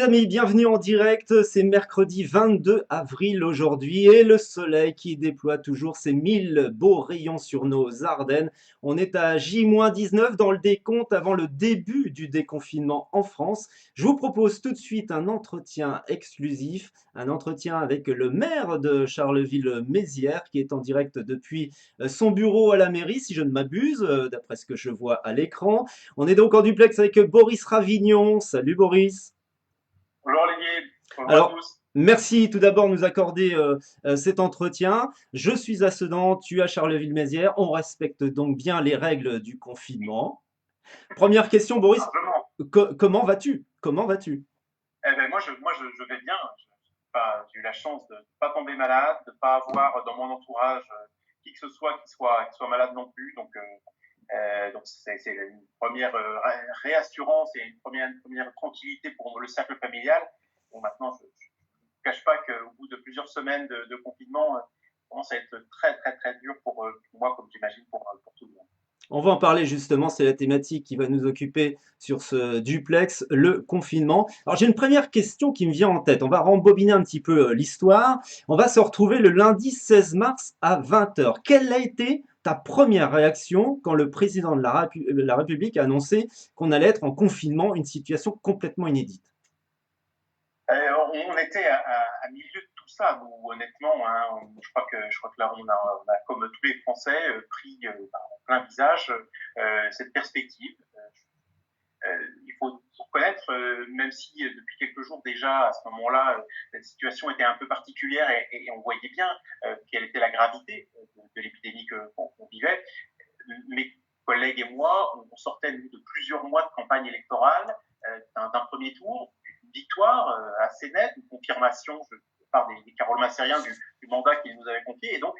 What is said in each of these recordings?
amis, bienvenue en direct. C'est mercredi 22 avril aujourd'hui et le soleil qui déploie toujours ses 1000 beaux rayons sur nos Ardennes. On est à J-19 dans le décompte avant le début du déconfinement en France. Je vous propose tout de suite un entretien exclusif, un entretien avec le maire de Charleville-Mézières qui est en direct depuis son bureau à la mairie, si je ne m'abuse, d'après ce que je vois à l'écran. On est donc en duplex avec Boris Ravignon. Salut Boris. Bonjour Olivier, bonjour à Alors, tous. merci tout d'abord de nous accorder cet entretien. Je suis à Sedan, tu es à Charleville-Mézières. On respecte donc bien les règles du confinement. Première question, Boris, Largement. comment vas-tu? Comment vas-tu? Je vais bien. J'ai eu la chance de ne pas tomber malade, de ne pas avoir dans mon entourage qui que ce soit qui soit malade non plus. Donc c'est une première réassurance et une première tranquillité pour le cercle familial. Bon, maintenant, je ne cache pas qu'au bout de plusieurs semaines de confinement, ça commence à être très, très, très dur pour moi, comme j'imagine pour tout le monde. On va en parler justement, c'est la thématique qui va nous occuper sur ce duplex, le confinement. Alors j'ai une première question qui me vient en tête. On va rembobiner un petit peu l'histoire. On va se retrouver le lundi 16 mars à 20 heures. Quelle a été ta première réaction quand le président de la République a annoncé qu'on allait être en confinement, une situation complètement inédite? On était à milieu de tout ça, nous, honnêtement. Hein, je crois que là, on a, comme tous les Français, pris en plein visage cette perspective. Il faut reconnaître, même si depuis quelques jours déjà, à ce moment-là, la situation était un peu particulière et on voyait bien quelle était la gravité de l'épidémie qu'on vivait. Mes collègues et moi, on sortait de plusieurs mois de campagne électorale, d'un premier tour, une victoire assez nette, une confirmation par des Carole Massériens du mandat qu'ils nous avaient confié. Et donc,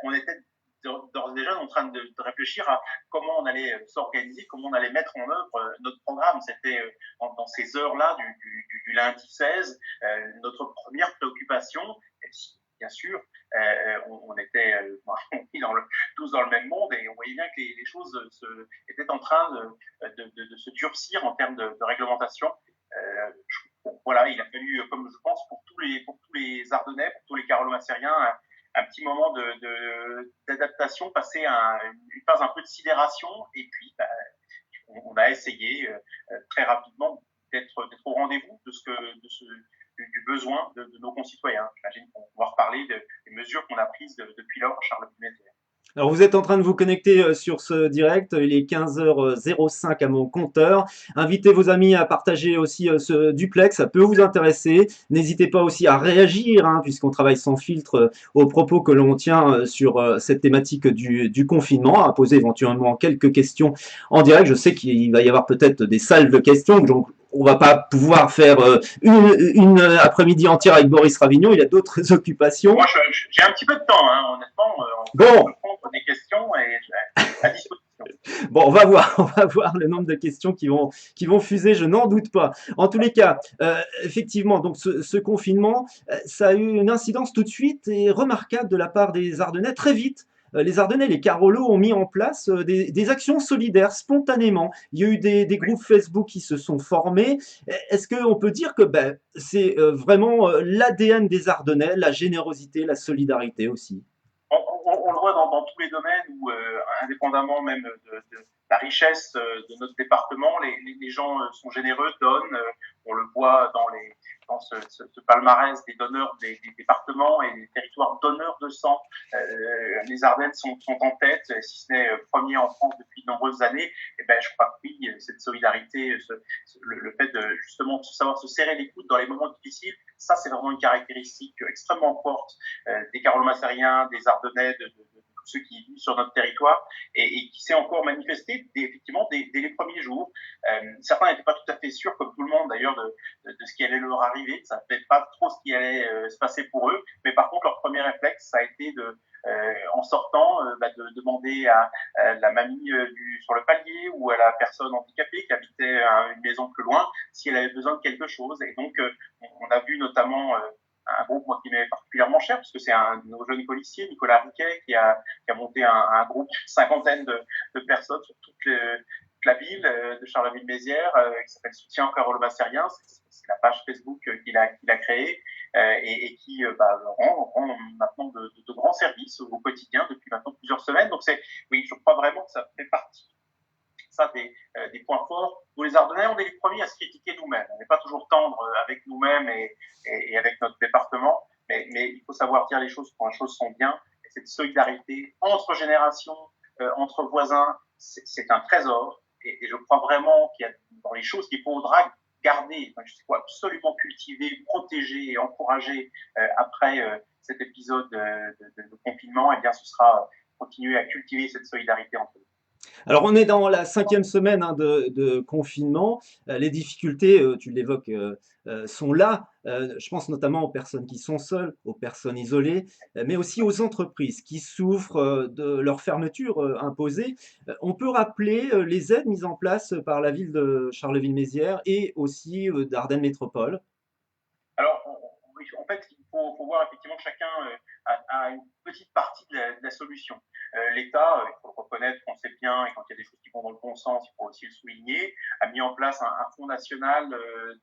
on était d'ores et déjà en train de réfléchir à comment on allait s'organiser, comment on allait mettre en œuvre notre programme. C'était dans ces heures-là du lundi 16, notre première préoccupation. Et si, bien sûr, on était tous dans le même monde et on voyait bien que les choses étaient en train de se durcir en termes de réglementation. Bon, voilà, il a fallu, comme je pense pour tous les Ardennais, pour tous les Carolo-Massériens, un petit moment d'adaptation, passer une phase un peu de sidération, et puis on a essayé très rapidement d'être au rendez-vous du besoin de nos concitoyens. J'imagine qu'on va reparler des mesures qu'on a prises depuis lors à Charleville-Mézières. Alors vous êtes en train de vous connecter sur ce direct, il est 15h05 à mon compteur. Invitez vos amis à partager aussi ce duplex, ça peut vous intéresser. N'hésitez pas aussi à réagir, hein, puisqu'on travaille sans filtre aux propos que l'on tient sur cette thématique du confinement, à poser éventuellement quelques questions en direct. Je sais qu'il va y avoir peut-être des salles de questions, donc on va pas pouvoir faire une après-midi entière avec Boris Ravignon, il a d'autres occupations. Moi, j'ai un petit peu de temps, hein, honnêtement. On peut Bon, prendre des questions et à disposition. bon, on va voir le nombre de questions qui vont fuser, je n'en doute pas. En tous les cas, effectivement, donc ce confinement, ça a eu une incidence tout de suite et remarquable de la part des Ardennais. Très vite, les Ardennais, les Carolos ont mis en place des actions solidaires spontanément. Il y a eu des groupes Facebook qui se sont formés. Est-ce qu'on peut dire que ben, c'est vraiment l'ADN des Ardennais, la générosité, la solidarité aussi? On le voit dans tous les domaines où, indépendamment même de la richesse de notre département, les gens sont généreux, donnent. On le voit dans ce palmarès des donneurs des départements et des territoires donneurs de sang. Les Ardennes sont en tête, si ce n'est premier en France depuis de nombreuses années. Et ben, je crois que oui, cette solidarité, le fait de justement de savoir se serrer les coudes dans les moments difficiles, ça c'est vraiment une caractéristique extrêmement forte des Carolo-Massériens, des Ardennais, de tous ceux qui vivent sur notre territoire et qui s'est encore manifesté effectivement dès les premiers jours. Certains n'étaient pas tout à fait sûrs, comme tout le monde d'ailleurs, de ce qui allait leur arriver. Ça ne savait pas trop ce qui allait se passer pour eux, mais par contre leur premier réflexe, ça a été en sortant, de demander à la mamie sur le palier ou à la personne handicapée qui habitait une maison plus loin si elle avait besoin de quelque chose. Et donc on a vu notamment un groupe moi, qui m'est particulièrement cher, parce que c'est un de nos jeunes policiers, Nicolas Riquet, qui a monté un groupe, une cinquantaine de personnes sur toute la ville de Charleville-Mézières qui s'appelle Soutien aux Carolo-Massériens. C'est la page Facebook qu'il a créée et qui rend maintenant de grands services au quotidien depuis maintenant plusieurs semaines. Donc oui, je crois vraiment que ça fait partie ça des points forts. Nous, les Ardennais, on est les premiers à se critiquer nous-mêmes. On n'est pas toujours tendre avec nous-mêmes et avec notre département, mais il faut savoir dire les choses quand les choses sont bien. Et cette solidarité entre générations, entre voisins, c'est un trésor. Et je crois vraiment qu'il y a dans les choses qu'il faudra garder, je sais quoi, absolument cultiver, protéger et encourager après cet épisode de confinement, eh bien, ce sera continuer à cultiver cette solidarité entre nous. Alors, on est dans la 5e semaine hein, de confinement. Les difficultés, tu l'évoques, sont là. Je pense notamment aux personnes qui sont seules, aux personnes isolées, mais aussi aux entreprises qui souffrent de leur fermeture imposée. On peut rappeler les aides mises en place par la ville de Charleville-Mézières et aussi d'Ardennes Métropole. Alors, en fait, il faut voir effectivement que chacun a une petite partie de la solution. L'État, il faut le reconnaître, on sait bien, et quand il y a des choses qui vont dans le bon sens, il faut aussi le souligner, a mis en place un fonds national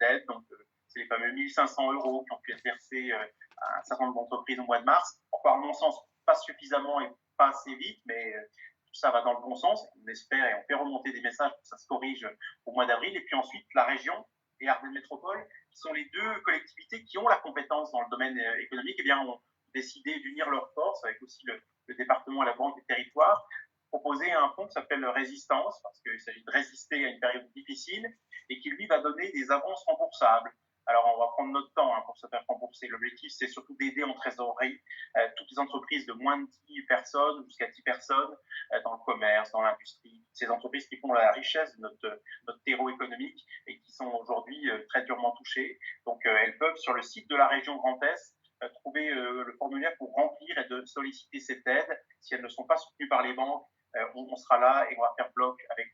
d'aide. Donc, c'est les fameux 1500 euros qui ont pu être versés à un certain nombre d'entreprises au mois de mars. Encore, à mon sens, pas suffisamment et pas assez vite, mais tout ça va dans le bon sens. On espère et on fait remonter des messages pour que ça se corrige au mois d'avril. Et puis ensuite, la région et Ardennes Métropole, qui sont les deux collectivités qui ont la compétence dans le domaine économique, eh bien, ont décidé d'unir leurs forces avec aussi le département et la Banque des territoires, proposer un fonds qui s'appelle Résistance, parce qu'il s'agit de résister à une période difficile, et qui lui va donner des avances remboursables. Alors, on va prendre notre temps pour se faire rembourser. L'objectif, c'est surtout d'aider en trésorerie toutes les entreprises de moins de 10 personnes jusqu'à 10 personnes dans le commerce, dans l'industrie, ces entreprises qui font la richesse de notre terreau économique et qui sont aujourd'hui très durement touchées. Donc, elles peuvent, sur le site de la région Grand Est, trouver le formulaire pour remplir et de solliciter cette aide. Si elles ne sont pas soutenues par les banques, on sera là et on va faire bloc avec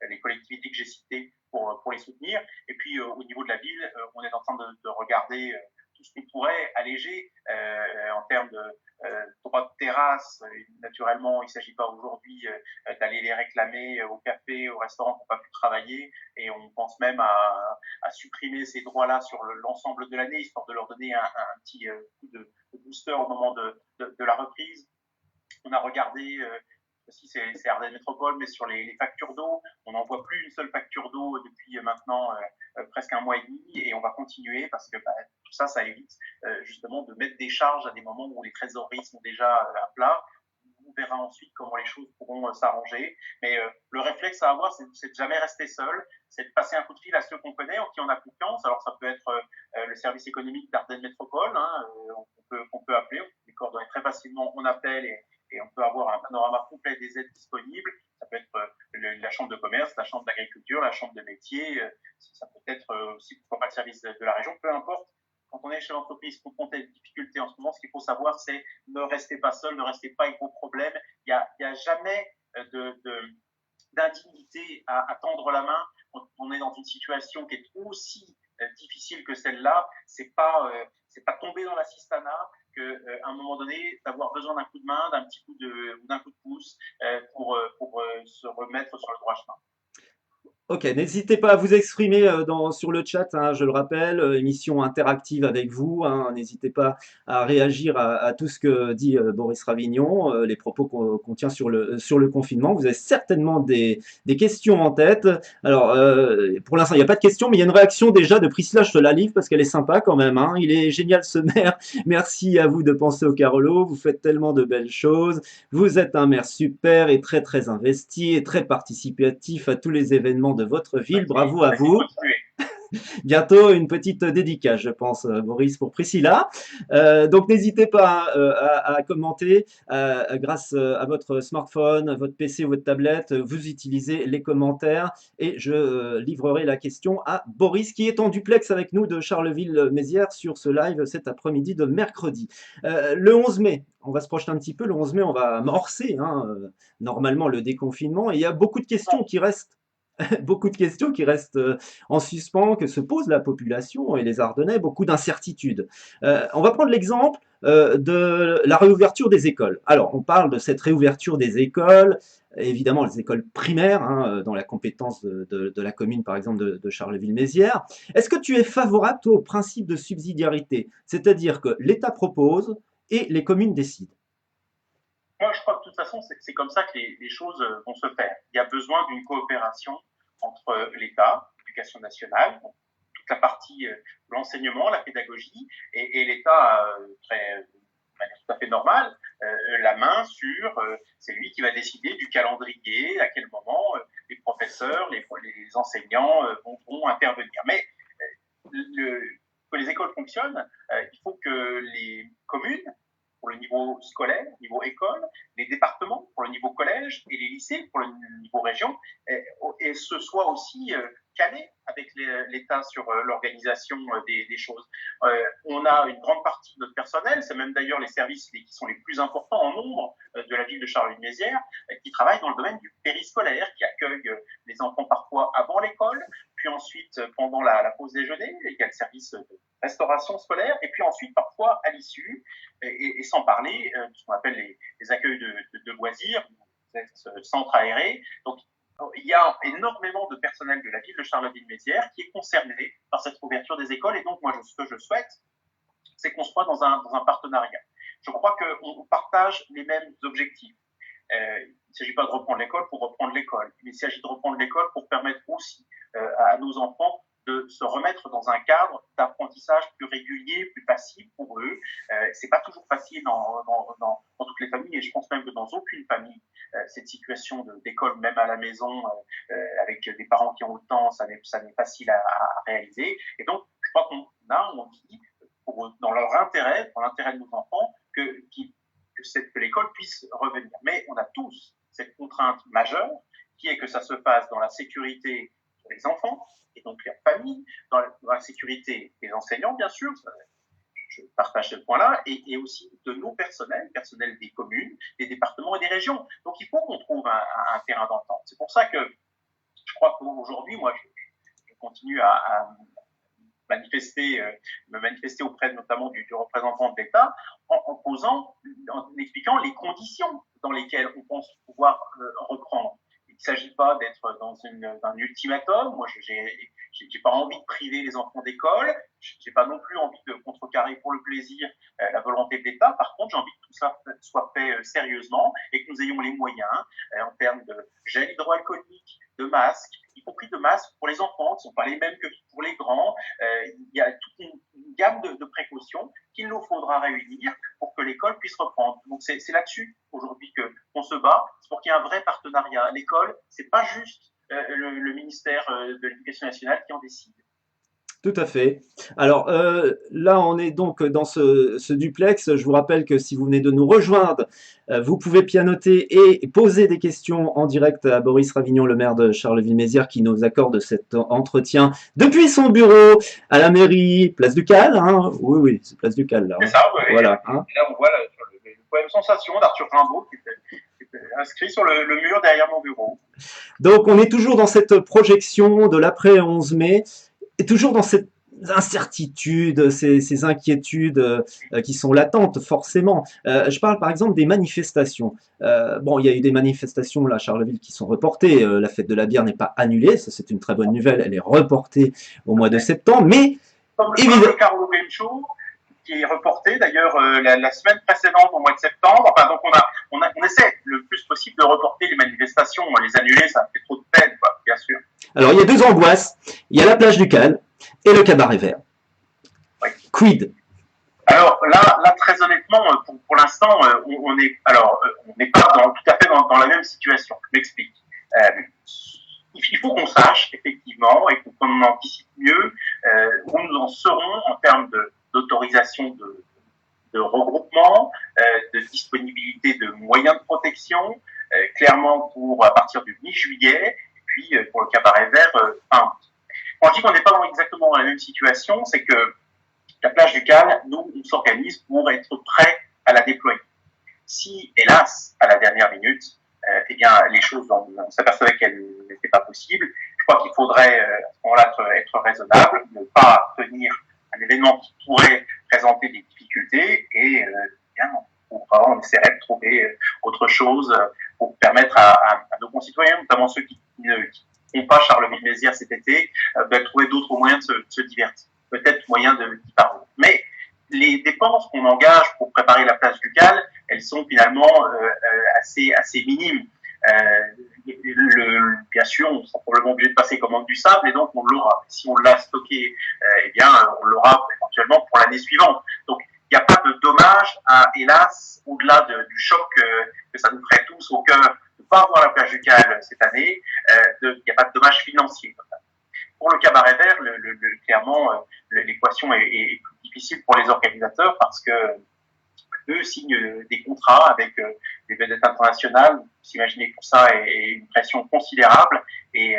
les collectivités que j'ai citées pour les soutenir. Et puis, au niveau de la ville, on est en train de regarder tout ce qu'on pourrait alléger en termes de droits de terrasse. Naturellement, il ne s'agit pas aujourd'hui d'aller les réclamer au café, au restaurant qui n'ont pas pu travailler. Et on pense même à supprimer ces droits-là sur l'ensemble de l'année, histoire de leur donner un petit coup de booster au moment de la reprise. On a regardé aussi, c'est Ardennes Métropole, mais sur les factures d'eau, on n'envoie plus une seule facture d'eau depuis maintenant presque un mois et demi, et on va continuer parce que tout ça, ça évite justement de mettre des charges à des moments où les trésoreries sont déjà à plat. On verra ensuite comment les choses pourront s'arranger. Mais le réflexe à avoir, c'est de jamais rester seul, c'est de passer un coup de fil à ceux qu'on connaît, en qui on a confiance. Alors ça peut être le service économique d'Ardennes Métropole, qu'on peut appeler, on peut les coordonner très facilement, on appelle et on peut avoir un panorama complet des aides disponibles. Ça peut être la chambre de commerce, la chambre d'agriculture, la chambre de métier, ça peut être aussi pourquoi pas le service de la région, peu importe. Quand on est chez l'entreprise confronté à des difficultés en ce moment, ce qu'il faut savoir, c'est ne restez pas seul, ne restez pas avec vos problèmes. Il y a jamais d'indignité à tendre la main quand on est dans une situation qui est aussi difficile que celle-là. C'est pas tomber dans l'assistanat qu'à un moment donné, d'avoir besoin d'un coup de main, d'un petit coup ou d'un coup de pouce pour se remettre sur le droit chemin. Ok, n'hésitez pas à vous exprimer sur le chat, hein, je le rappelle, émission interactive avec vous, hein, n'hésitez pas à réagir à tout ce que dit Boris Ravignon, les propos qu'on tient sur le confinement. Vous avez certainement des questions en tête. Alors, pour l'instant, il n'y a pas de questions, mais il y a une réaction déjà de Priscilla, je te la livre parce qu'elle est sympa quand même. Hein. Il est génial ce maire. Merci à vous de penser au Carolo, vous faites tellement de belles choses. Vous êtes un maire super et très très investi et très participatif à tous les événements de votre ville. Bravo à vous. Bientôt une petite dédicace, je pense, Boris, pour Priscilla. Donc n'hésitez pas à commenter grâce à votre smartphone, votre PC ou votre tablette. Vous utilisez les commentaires et je livrerai la question à Boris qui est en duplex avec nous de Charleville-Mézières sur ce live cet après-midi de mercredi. Le 11 mai, on va se projeter un petit peu. Le 11 mai, on va amorcer normalement le déconfinement et il y a beaucoup de questions qui restent Beaucoup de questions qui restent en suspens, que se pose la population et les Ardennais, beaucoup d'incertitudes. On va prendre l'exemple de la réouverture des écoles. Alors, on parle de cette réouverture des écoles, évidemment les écoles primaires, hein, dans la compétence de la commune, par exemple, de Charleville-Mézières. Est-ce que tu es favorable, toi, au principe de subsidiarité, c'est-à-dire que l'État propose et les communes décident? Moi, je crois que de toute façon, c'est comme ça que les choses vont se faire. Il y a besoin d'une coopération entre l'État, l'éducation nationale, donc toute la partie l'enseignement, la pédagogie, et l'État de manière tout à fait normale, la main sur, c'est lui qui va décider du calendrier, à quel moment les professeurs, les enseignants vont intervenir. Mais que les écoles fonctionnent, il faut que les communes, pour le niveau scolaire, niveau école, les départements pour le niveau collège et les lycées pour le niveau région, et ce soit aussi calé avec l'État sur l'organisation des choses. On a une grande partie de notre personnel, c'est même d'ailleurs les services qui sont les plus importants en nombre de la ville de Charleville-Mézières, qui travaillent dans le domaine du périscolaire, qui accueillent les enfants parfois avant l'école, puis ensuite pendant la pause déjeuner, il y a le service de restauration scolaire, et puis ensuite parfois à l'issue, et sans parler de ce qu'on appelle les accueils de loisirs, centres aérés. Donc, il y a énormément de personnel de la ville de Charleville-Mézières qui est concerné par cette ouverture des écoles. Et donc, moi, ce que je souhaite, c'est qu'on soit dans un partenariat. Je crois qu'on partage les mêmes objectifs. Il ne s'agit pas de reprendre l'école pour reprendre l'école, mais il s'agit de reprendre l'école pour permettre aussi à nos enfants de se remettre dans un cadre d'apprentissage plus régulier, plus facile pour eux. C'est pas toujours facile dans toutes les familles, et je pense même que dans aucune famille, cette situation d'école, même à la maison, avec des parents qui ont le temps, ça n'est facile à réaliser. Et donc, je crois qu'on a envie, dans leur intérêt, dans l'intérêt de nos enfants, que l'école puisse revenir. Mais on a tous cette contrainte majeure, qui est que ça se passe dans la sécurité des enfants, et donc les familles, dans la sécurité des enseignants, bien sûr, je partage ce point-là, et aussi de nos personnels des communes, des départements et des régions. Donc il faut qu'on trouve un terrain d'entente. C'est pour ça que je crois qu'aujourd'hui, moi, je continue à me manifester auprès notamment du représentant de l'État en expliquant les conditions dans lesquelles on pense pouvoir reprendre. Il ne s'agit pas d'être dans un ultimatum. Moi, j'ai pas envie de priver les enfants d'école. J'ai pas non plus envie de contrecarrer pour le plaisir la volonté de l'État. Par contre, j'ai envie que tout ça soit fait sérieusement et que nous ayons les moyens en termes de gel hydroalcoolique, de masques, y compris de masques pour les enfants qui ne sont pas les mêmes que pour les grands. Il y a toute une gamme de précautions qu'il nous faudra réunir pour que l'école puisse reprendre. Donc c'est là-dessus aujourd'hui qu'on se bat. C'est pour qu'il y ait un vrai partenariat. L'école, c'est pas juste le ministère de l'Éducation nationale qui en décide. Tout à fait. Alors là, on est donc dans ce duplex. Je vous rappelle que si vous venez de nous rejoindre, vous pouvez pianoter et poser des questions en direct à Boris Ravignon, le maire de Charleville-Mézières, qui nous accorde cet entretien depuis son bureau à la mairie, place du Cal. Hein. Oui, oui, c'est place du Cal là. C'est ça, oui. Voilà. Hein. Et là, on voit le poème Sensation d'Arthur Rimbaud qui était inscrit sur le mur derrière mon bureau. Donc, on est toujours dans cette projection de l'après 11 mai. Et toujours dans cette incertitude, ces inquiétudes qui sont latentes forcément. Je parle par exemple des manifestations. Bon, il y a eu des manifestations là à Charleville qui sont reportées. La fête de la bière n'est pas annulée, ça c'est une très bonne nouvelle. Elle est reportée au mois de septembre, mais comme le Carlo Game Show qui est reporté d'ailleurs la semaine précédente au mois de septembre. Enfin, donc on essaie le plus possible de reporter les manifestations. Les annuler, ça fait trop de peine, quoi, bien sûr. Alors il y a deux angoisses. Il y a la plage du Cal et le cabaret vert. Oui. Quid? Alors là, très honnêtement, pour l'instant, on n'est pas tout à fait dans la même situation. Je m'explique. Il faut qu'on sache effectivement et qu'on anticipe mieux où nous en serons en termes d'autorisation de regroupement, de disponibilité de moyens de protection, clairement à partir du mi-juillet, et puis pour le cabaret vert, fin août. Quand je dis qu'on n'est pas exactement dans la même situation, c'est que la plage du Cal, nous, on s'organise pour être prêt à la déployer. Si, hélas, à la dernière minute, eh bien, les choses, on s'apercevait qu'elles n'étaient pas possibles, crois qu'il faudrait à ce moment-là être raisonnable, ne pas tenir un événement qui pourrait présenter des difficultés et bien, on essaierait de trouver autre chose pour permettre à nos concitoyens, notamment ceux qui ne font pas Charleville-Mézières cet été, de trouver d'autres moyens de se divertir. Peut-être moyen d'y parvenir. Mais les dépenses qu'on engage pour préparer la place Ducale, elles sont finalement assez minimes. Bien sûr, on sera probablement obligé de passer commande du sable et donc on l'aura. Si on l'a stocké, eh bien, on l'aura éventuellement pour l'année suivante. Donc, il n'y a pas de dommage, hélas, au-delà du choc que ça nous ferait tous au cœur de ne pas avoir la plage Ducale cette année. Il n'y a pas de dommage financier. Pour le cabaret vert, clairement, l'équation est plus difficile pour les organisateurs parce que eux signent des contrats avec des vedettes internationales. Vous imaginez que pour ça est une pression considérable et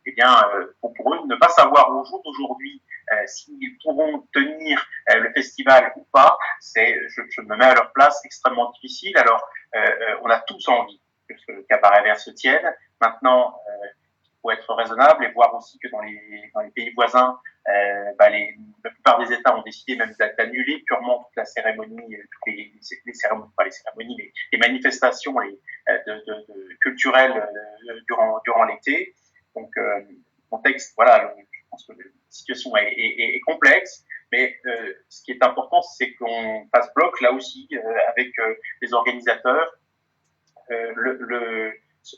eh bien pour eux ne pas savoir au jour d'aujourd'hui s'ils pourront tenir le festival ou pas, je me mets à leur place, extrêmement difficile. Alors on a tous envie que ce cabaret vert se tienne. Maintenant, faut être raisonnable et voir aussi que dans les pays voisins, la plupart des États ont décidé même d'annuler purement toute la cérémonie, toutes les cérémonies, pas les cérémonies, mais les manifestations culturelles durant l'été. Donc, contexte, voilà, je pense que la situation est complexe, mais ce qui est important, c'est qu'on fasse bloc là aussi avec les organisateurs.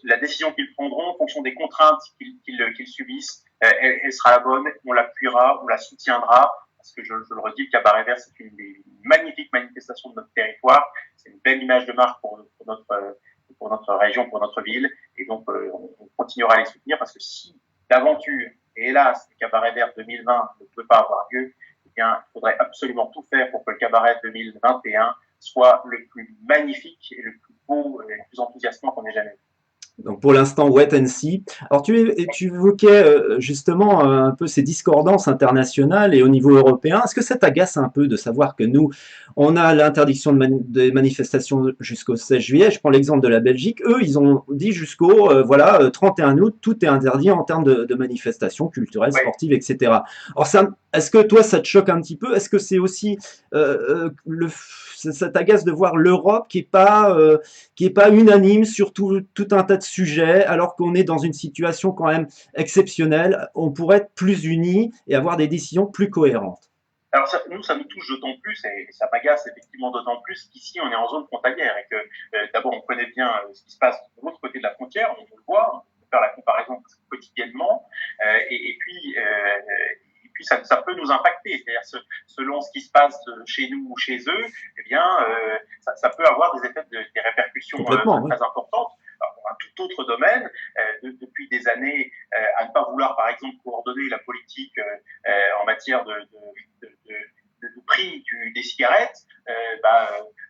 La décision qu'ils prendront en fonction des contraintes qu'ils subissent, elle sera la bonne, on l'appuiera, on la soutiendra, parce que je le redis, le cabaret vert, c'est une des magnifiques manifestations de notre territoire, c'est une belle image de marque pour notre région, pour notre ville, et donc on continuera à les soutenir, parce que si l'aventure, et hélas, le cabaret vert 2020 ne peut pas avoir lieu, eh bien, il faudrait absolument tout faire pour que le cabaret 2021 soit le plus magnifique et le plus beau et le plus enthousiasmant qu'on ait jamais vu. Donc pour l'instant, wait and see. Alors tu évoquais justement un peu ces discordances internationales et au niveau européen. Est-ce que ça t'agace un peu de savoir que nous, on a l'interdiction des manifestations jusqu'au 16 juillet? Je prends l'exemple de la Belgique. Eux, ils ont dit jusqu'au 31 août, tout est interdit en termes de manifestations culturelles, Oui. sportives, etc. Alors est-ce que toi, ça te choque un petit peu? Est-ce que c'est aussi ça t'agace de voir l'Europe qui est pas unanime sur tout un tas de sujets, alors qu'on est dans une situation quand même exceptionnelle. On pourrait être plus unis et avoir des décisions plus cohérentes. Alors ça nous touche d'autant plus, et ça m'agace effectivement d'autant plus qu'ici on est en zone frontalière et que d'abord on connaît bien ce qui se passe de l'autre côté de la frontière, on le voit, on peut faire la comparaison quotidiennement, et puis ça peut nous impacter, c'est-à-dire selon ce qui se passe chez nous ou chez eux, eh bien ça peut avoir des répercussions très importantes. Alors, dans un tout autre domaine, depuis des années, à ne pas vouloir par exemple coordonner la politique en matière de prix des cigarettes,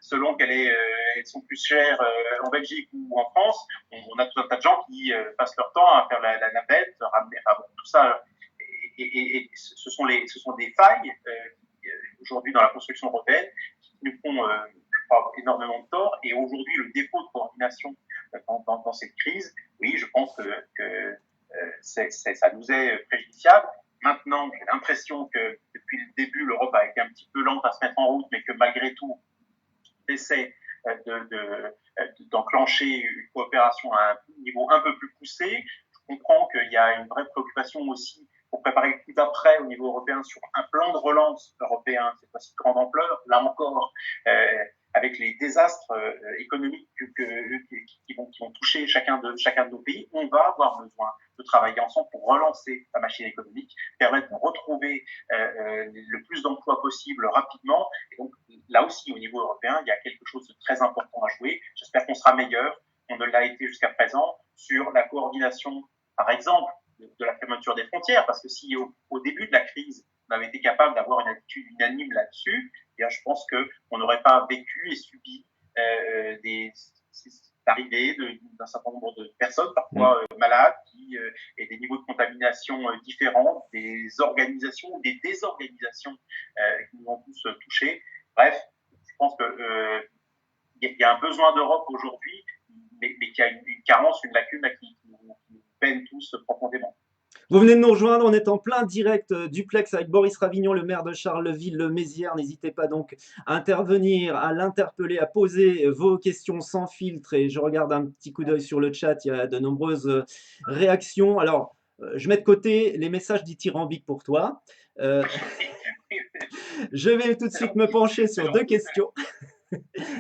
selon elles sont plus chères en Belgique ou en France, on a tout un tas de gens qui passent leur temps à faire la navette, ramener, enfin, bon, tout ça. Et ce sont des failles aujourd'hui dans la construction européenne qui nous font énormément de tort. Et aujourd'hui, le défaut de coordination dans cette crise, oui, je pense que ça nous est préjudiciable. Maintenant, j'ai l'impression que depuis le début, l'Europe a été un petit peu lente à se mettre en route, mais que malgré tout, on essaie d'enclencher une coopération à un niveau un peu plus poussé. Je comprends qu'il y a une vraie préoccupation aussi pour préparer le coup d'après au niveau européen sur un plan de relance européen, cette fois-ci de grande ampleur, là encore, avec les désastres économiques qui vont toucher chacun de nos pays, on va avoir besoin de travailler ensemble pour relancer la machine économique, permettre de retrouver le plus d'emplois possible rapidement. Et donc là aussi, au niveau européen, il y a quelque chose de très important à jouer. J'espère qu'on sera meilleur, on ne l'a été jusqu'à présent, sur la coordination, par exemple, de la fermeture des frontières, parce que si au début de la crise, on avait été capable d'avoir une attitude unanime là-dessus, eh bien, je pense qu'on n'aurait pas vécu et subi des arrivées d'un certain nombre de personnes, parfois malades, et des niveaux de contamination différents, des organisations ou des désorganisations qui nous ont tous touchés. Bref, je pense qu'il y a un besoin d'Europe aujourd'hui, mais qu'il y a une carence, une lacune qui nous peine tous profondément. Vous venez de nous rejoindre, on est en plein direct duplex avec Boris Ravignon, le maire de Charleville-Mézières. N'hésitez pas donc à intervenir, à l'interpeller, à poser vos questions sans filtre. Et je regarde un petit coup d'œil sur le chat, il y a de nombreuses réactions. Alors, je mets de côté les messages dithyrambiques pour toi. Euh, je vais tout de C'est suite me gentil, pencher c'est sur deux gentil. questions.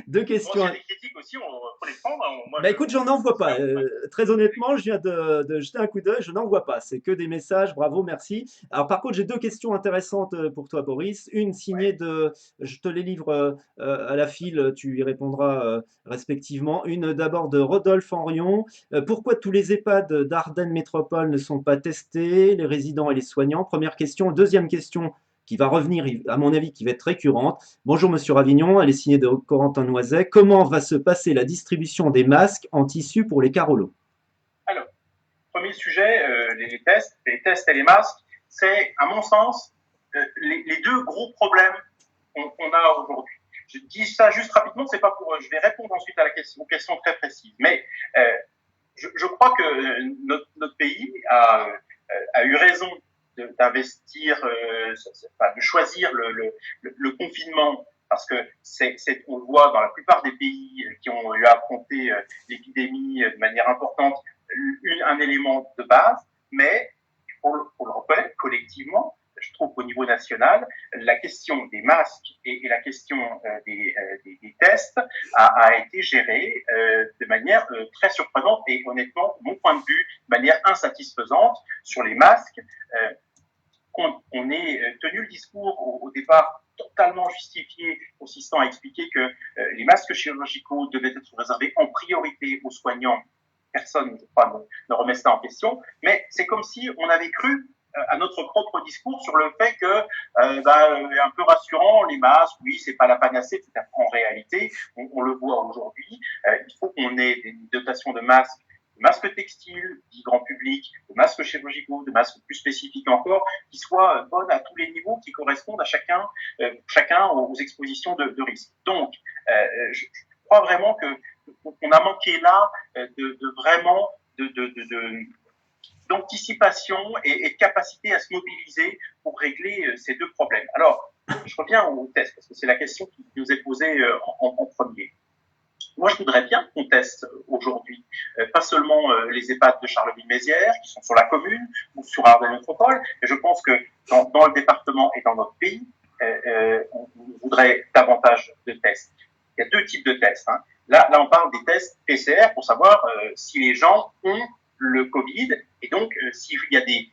Deux Bon, s'il y a questions. des critiques aussi, on faut les prendre, hein. Moi, Bah écoute, j'en envoie pas. ouais. Très honnêtement, je viens de jeter un coup d'œil, je n'en vois pas. C'est que des messages, bravo, merci. Alors par contre, j'ai deux questions intéressantes pour toi, Boris. Une signée de, je te les livre à la file, tu y répondras respectivement. Une d'abord de Rodolphe Henrion. Pourquoi tous les EHPAD d'Ardennes Métropole ne sont pas testés, les résidents et les soignants? Première question. Deuxième question qui va revenir, à mon avis, qui va être récurrente. Bonjour Monsieur Ravignon, elle est signée de Corentin Noiset. Comment va se passer la distribution des masques en tissu pour les carolos? Alors, premier sujet, les tests et les masques, c'est, à mon sens, les deux gros problèmes qu'on a aujourd'hui. Je dis ça juste rapidement, c'est pas pour, je vais répondre ensuite à aux questions très précises. Mais je crois que notre pays a eu raison d'investir, de choisir le confinement, parce que on le voit dans la plupart des pays qui ont eu à affronter l'épidémie de manière importante, un élément de base, mais faut le reconnaître collectivement, je trouve qu'au niveau national, la question des masques et la question des tests a été gérée de manière très surprenante et honnêtement, de mon point de vue, de manière insatisfaisante. Sur les masques, on ait tenu le discours au départ totalement justifié, consistant à expliquer que les masques chirurgicaux devaient être réservés en priorité aux soignants. Personne, je crois, ne remet ça en question, mais c'est comme si on avait cru à notre propre discours sur le fait que, un peu rassurant, les masques, oui, c'est pas la panacée, etc. En réalité, on le voit aujourd'hui, il faut qu'on ait des dotations de masques textiles, dits grand public, de masques chirurgicaux, de masques plus spécifiques encore, qui soient bonnes à tous les niveaux, qui correspondent à chacun aux expositions de risque. Donc, je crois vraiment qu'on a manqué là de vraiment d'anticipation et de capacité à se mobiliser pour régler ces deux problèmes. Alors, je reviens au test, parce que c'est la question qui nous est posée en premier. Moi, je voudrais bien qu'on teste aujourd'hui, pas seulement les EHPAD de Charleville-Mézières, qui sont sur la commune, ou sur Ardennes Métropole, mais je pense que dans le département et dans notre pays, on voudrait davantage de tests. Il y a deux types de tests. Hein. Là, on parle des tests PCR pour savoir si les gens ont le Covid, et donc s'il y a des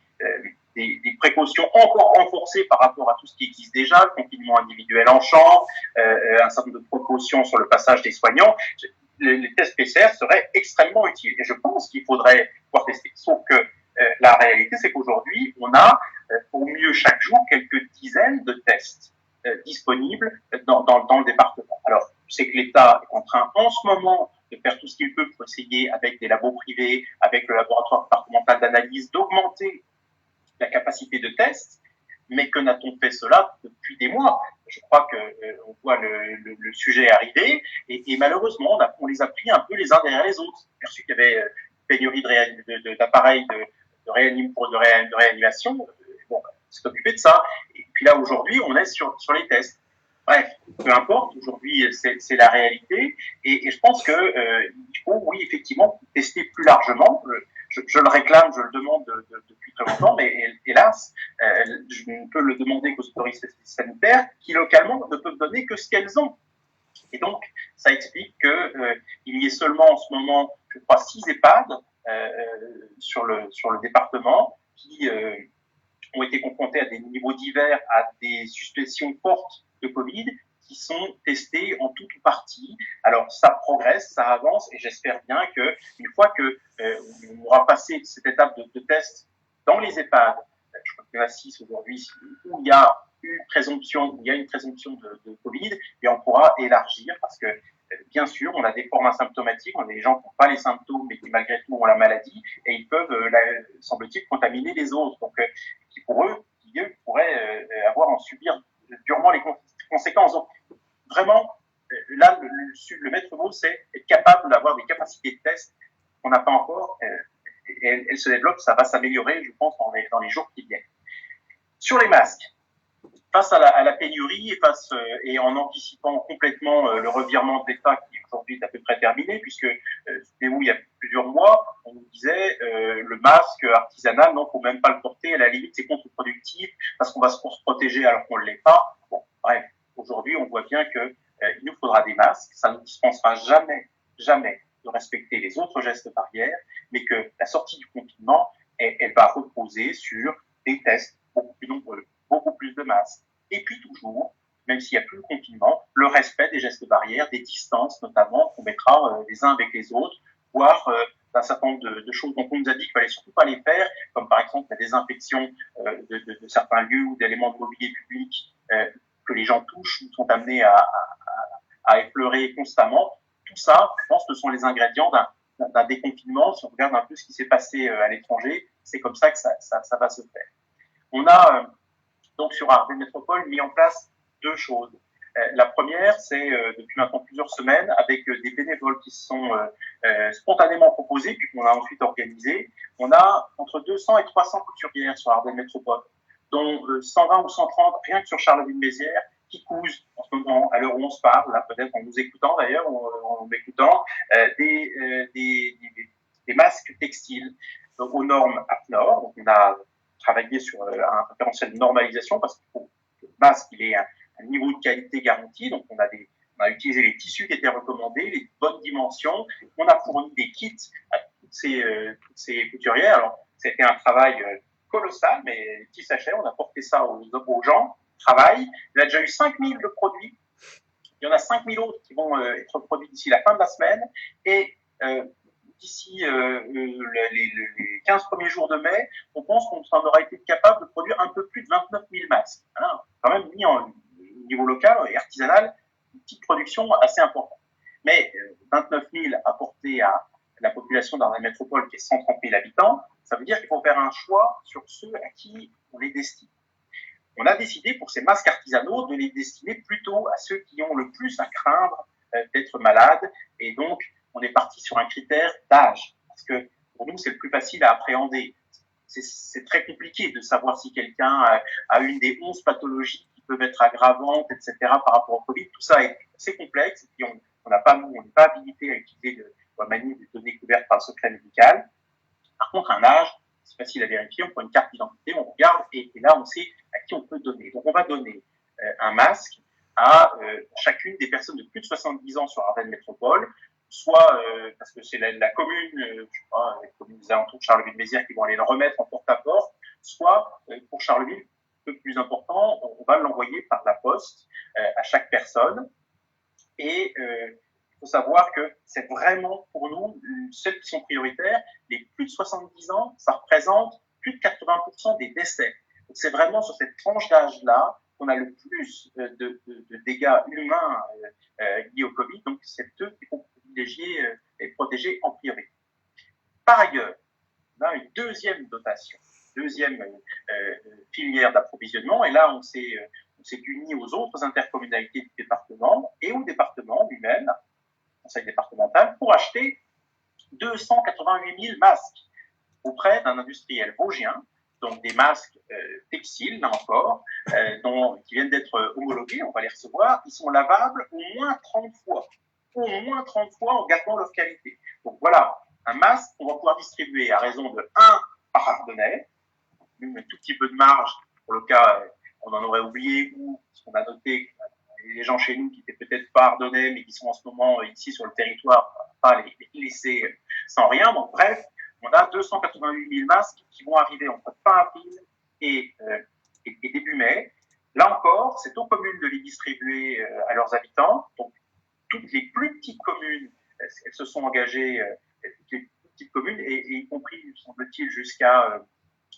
précautions encore renforcées par rapport à tout ce qui existe déjà, le confinement individuel en chambre, un certain nombre de précautions sur le passage des soignants. Les tests PCR seraient extrêmement utiles. Et je pense qu'il faudrait pouvoir tester. Sauf que la réalité, c'est qu'aujourd'hui, on a au mieux chaque jour quelques dizaines de tests disponibles dans le département. Alors, je sais que l'État est en train, en ce moment, de faire tout ce qu'il peut pour essayer, avec des labos privés, avec le laboratoire départemental d'analyse, d'augmenter la capacité de test, mais que n'a-t-on fait cela depuis des mois? Je crois que on voit le sujet arriver et malheureusement on les a pris un peu les uns derrière les autres. J'ai perçu qu'il y avait pénurie d'appareils de réanimation. Bon, on s'est occupé de ça. Et puis là aujourd'hui on est sur les tests. Bref, peu importe, aujourd'hui c'est la réalité et je pense que il faut, oui, effectivement, tester plus largement. Je le réclame, je le demande depuis très longtemps, mais hélas, je ne peux le demander qu'aux autorités sanitaires qui localement ne peuvent donner que ce qu'elles ont. Et donc, ça explique qu'il y ait seulement en ce moment, je crois, 6 EHPAD sur le département qui ont été confrontés à des niveaux divers, à des suspicions fortes de Covid, qui sont testés en tout ou partie. Alors ça progresse, ça avance, et j'espère bien que une fois que on aura passé cette étape de test dans les EHPAD, je crois qu'il y en a 6 aujourd'hui, où il y a une présomption de Covid, et on pourra élargir parce que bien sûr, on a des formes asymptomatiques, on a des gens qui n'ont pas les symptômes, mais qui malgré tout ont la maladie, et ils peuvent, semble-t-il, contaminer les autres. Donc, qui pour eux, qui eux pourraient avoir en subir durement les conséquences. Donc, vraiment, là, le maître mot, c'est être capable d'avoir des capacités de test qu'on n'a pas encore. elle se développe, ça va s'améliorer, je pense, dans les jours qui viennent. Sur les masques, face à la pénurie et en anticipant complètement le revirement de l'État qui aujourd'hui est à peu près terminé, puisque souvenez-vous, il y a plusieurs mois, on nous disait le masque artisanal, non, faut même pas le porter, à la limite c'est contre-productif parce qu'on va se protéger alors qu'on ne l'est pas. Bon, bref, aujourd'hui on voit bien que il nous faudra des masques, ça ne nous dispensera jamais de respecter les autres gestes barrières, mais que la sortie du confinement, elle va reposer sur des tests beaucoup plus nombreux, beaucoup plus de masques. Et puis toujours, même s'il n'y a plus le confinement, le respect des gestes barrières, des distances notamment, qu'on mettra les uns avec les autres, voire un certain nombre de choses dont on nous a dit qu'il fallait surtout pas les faire, comme par exemple la désinfection de certains lieux ou d'éléments de mobilier public que les gens touchent ou sont amenés à effleurer constamment. Tout ça, je pense que ce sont les ingrédients d'un déconfinement. Si on regarde un peu ce qui s'est passé à l'étranger, c'est comme ça que ça va se faire. On a donc sur Ardennes Métropole mis en place deux choses. La première, c'est depuis maintenant plusieurs semaines, avec des bénévoles qui se sont spontanément proposés, puis qu'on a ensuite organisé. On a entre 200 et 300 couturières sur Ardennes Métropole, dont 120 ou 130 rien que sur Charleville-Mézières, qui cousent en ce moment, à l'heure où on se parle, là peut-être en nous écoutant d'ailleurs, en m'écoutant, des masques textiles aux normes AFNOR. Donc on a travaillé sur un référentiel de normalisation parce que le masque, il est un niveau de qualité garanti. Donc on a utilisé les tissus qui étaient recommandés, les bonnes dimensions. On a fourni des kits à toutes ces couturières. Alors c'était un travail colossal, mais les petits sachets, on a porté ça aux gens. Travail. Il a déjà eu 5000 de produits. Il y en a 5000 autres qui vont être produits d'ici la fin de la semaine. Et d'ici les 15 premiers jours de mai, on pense qu'on aura été capable de produire un peu plus de 29 000 masques. Hein, quand même mis au niveau local et artisanal, une petite production assez importante. Mais 29 000 apportés à la population d'Ardennes Métropole, qui est 130 000 habitants, ça veut dire qu'il faut faire un choix sur ceux à qui on les destine. On a décidé pour ces masques artisanaux de les destiner plutôt à ceux qui ont le plus à craindre d'être malades. Et donc, on est parti sur un critère d'âge. Parce que pour nous, c'est le plus facile à appréhender. C'est très compliqué de savoir si quelqu'un a une des 11 pathologies qui peuvent être aggravantes, etc. par rapport au Covid. Tout ça est assez complexe. Et puis, on n'est pas habilité à utiliser la manière de données couvertes par le secret médical. Par contre, un âge, c'est facile à vérifier. On prend une carte d'identité, on regarde et là, on sait à qui on peut donner. Donc, on va donner un masque à chacune des personnes de plus de 70 ans sur Ardennes Métropole, soit parce que c'est la commune, je sais pas, les communes des alentours de Charleville-Mézières qui vont aller le remettre en porte-à-porte, soit pour Charleville, un peu plus important, on va l'envoyer par la poste à chaque personne. Et il faut savoir que c'est vraiment pour nous, celles qui sont prioritaires, les plus de 70 ans, ça représente plus de 80% des décès. Donc c'est vraiment sur cette tranche d'âge-là qu'on a le plus de dégâts humains liés au Covid. Donc c'est eux qu'il faut privilégier et protéger en priorité. Par ailleurs, on a une deuxième dotation, deuxième filière d'approvisionnement, et là on s'est uni aux autres intercommunalités du département et au département lui-même, conseil départemental, pour acheter 288 000 masques auprès d'un industriel vosgien, donc des masques textiles, là encore, qui viennent d'être homologués, on va les recevoir, ils sont lavables au moins 30 fois, en gardant leur qualité. Donc voilà, un masque qu'on va pouvoir distribuer à raison de 1 par Ardennais, un tout petit peu de marge pour le cas on en aurait oublié ou on a noté les gens chez nous qui étaient peut-être pas ardennais mais qui sont en ce moment ici sur le territoire, pas les laisser sans rien. Donc bref, on a 288 000 masques qui vont arriver entre fin avril et début mai. Là encore, c'est aux communes de les distribuer à leurs habitants. Donc toutes les plus petites communes, elles se sont engagées, toutes les plus petites communes, et y compris, semble-t-il, jusqu'à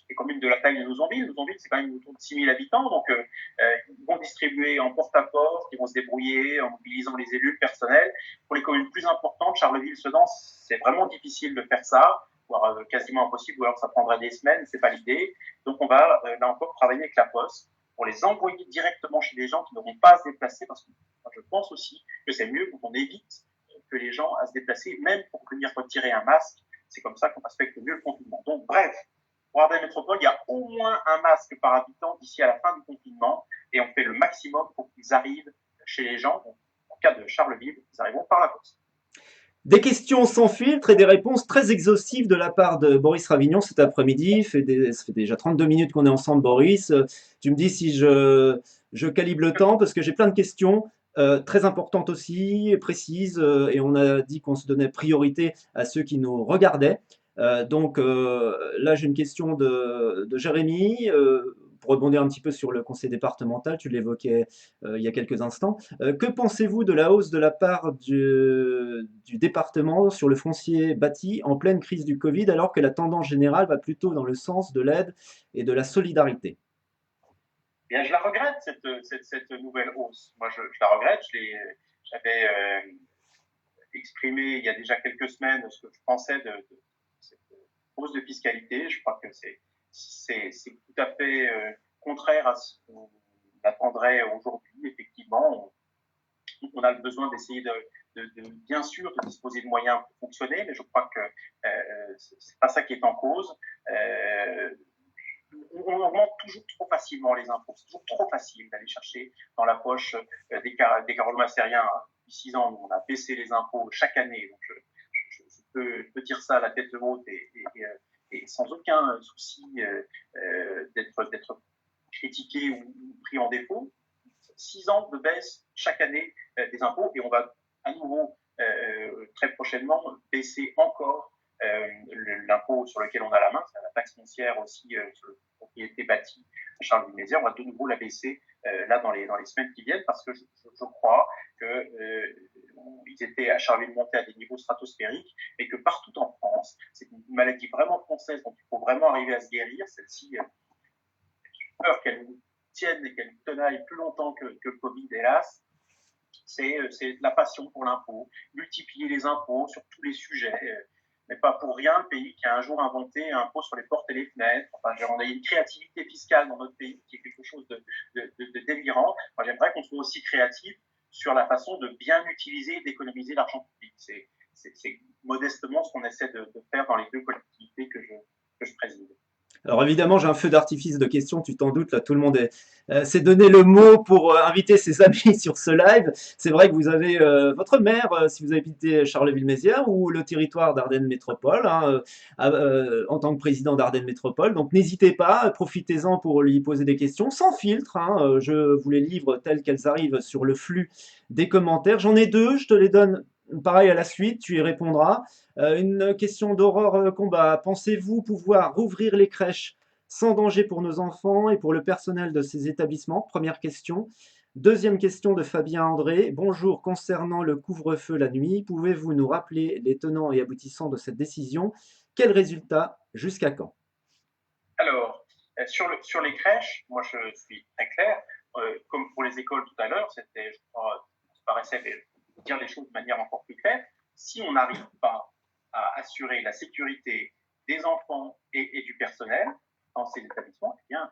les communes de la taille de Nozonville. Nozonville, c'est quand même autour de 6 000 habitants, donc ils vont distribuer en porte-à-porte, ils vont se débrouiller en mobilisant les élus, le personnel. Pour les communes plus importantes, Charleville, Sedan, c'est vraiment difficile de faire ça, voire quasiment impossible, ou alors ça prendrait des semaines, c'est pas l'idée. Donc on va là encore travailler avec la Poste pour les envoyer directement chez les gens qui n'auront pas à se déplacer, parce que moi, je pense aussi que c'est mieux quand on évite que les gens à se déplacer, même pour venir retirer un masque. c'est comme ça qu'on respecte mieux le confinement. Donc, bref, pour Ardenne Métropole, il y a au moins un masque par habitant d'ici à la fin du confinement et on fait le maximum pour qu'ils arrivent chez les gens. Donc, en cas de Charleville, ils arriveront par la poste. Des questions sans filtre et des réponses très exhaustives de la part de Boris Ravignon cet après-midi. Ça fait déjà 32 minutes qu'on est ensemble, Boris. Tu me dis si je calibre le temps parce que j'ai plein de questions très importantes aussi, précises, et on a dit qu'on se donnait priorité à ceux qui nous regardaient. Là, j'ai une question de Jérémy. Pour rebondir un petit peu sur le conseil départemental, tu l'évoquais il y a quelques instants. Que pensez-vous de la hausse de la part du département sur le foncier bâti en pleine crise du Covid, alors que la tendance générale va plutôt dans le sens de l'aide et de la solidarité? Bien, je la regrette, cette nouvelle hausse. Moi, je la regrette. J'avais exprimé il y a déjà quelques semaines ce que je pensais de cette hausse de fiscalité. Je crois que c'est tout à fait contraire à ce qu'on attendrait aujourd'hui. Effectivement, on a besoin d'essayer bien sûr de disposer de moyens pour fonctionner, mais je crois que c'est pas ça qui est en cause. On augmente toujours trop facilement les impôts. C'est toujours trop facile d'aller chercher dans la poche des carolo-massériens. Depuis 6 ans, on a baissé les impôts chaque année. Donc je peux dire ça à la tête haute et sans aucun souci d'être critiqué ou pris en défaut. 6 ans de baisse chaque année des impôts et on va à nouveau très prochainement baisser encore l'impôt sur lequel on a la main, c'est la taxe foncière aussi sur la propriété bâtie à Charleville-Mézières. On va de nouveau la baisser là dans les semaines qui viennent parce que je crois qu'ils étaient à Charleville montés à des niveaux stratosphériques et que partout en France, c'est une maladie vraiment française dont il faut vraiment arriver à se guérir. Celle-ci, j'ai peur qu'elle nous tienne et qu'elle nous tenaille plus longtemps que le Covid, hélas. C'est la passion pour l'impôt, multiplier les impôts sur tous les sujets, mais pas pour rien le pays qui a un jour inventé un impôt sur les portes et les fenêtres. Enfin, on a une créativité fiscale dans notre pays qui est quelque chose de délirant. Moi, j'aimerais qu'on soit aussi créatif sur la façon de bien utiliser et d'économiser l'argent public. C'est modestement ce qu'on essaie de faire dans les deux collectivités que je préside. Alors évidemment, j'ai un feu d'artifice de questions, tu t'en doutes, là tout le monde s'est donné le mot pour inviter ses amis sur ce live. C'est vrai que vous avez votre maire, si vous habitez Charleville-Mézières ou le territoire d'Ardennes Métropole, hein, en tant que président d'Ardennes Métropole. Donc n'hésitez pas, profitez-en pour lui poser des questions sans filtre. Hein, je vous les livre telles qu'elles arrivent sur le flux des commentaires. J'en ai deux, je te les donne pareil à la suite, tu y répondras. Une question d'Aurore Combat. Pensez-vous pouvoir rouvrir les crèches sans danger pour nos enfants et pour le personnel de ces établissements? Première question. Deuxième question de Fabien André. Bonjour, concernant le couvre-feu la nuit, pouvez-vous nous rappeler les tenants et aboutissants de cette décision? Quels résultats? Jusqu'à quand? Alors, sur les crèches, moi je suis très clair. Comme pour les écoles tout à l'heure, c'était, je crois, ça paraissait dire les choses de manière encore plus claire. Si on n'arrive pas à assurer la sécurité des enfants et du personnel dans ces établissements, eh bien,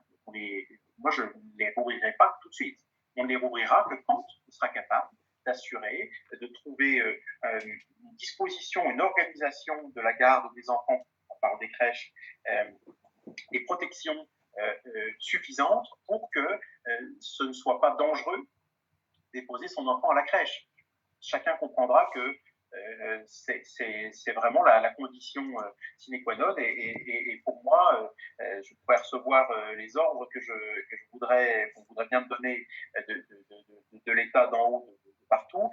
moi je ne les rouvrirai pas tout de suite. On ne les rouvrira que quand on sera capable d'assurer, de trouver une disposition, une organisation de la garde des enfants, on parle des crèches, des protections suffisantes pour que ce ne soit pas dangereux de déposer son enfant à la crèche. Chacun comprendra que c'est vraiment la condition sine qua non et pour moi, je pourrais recevoir les ordres que qu'on voudrait bien me donner de l'État d'en haut, de partout.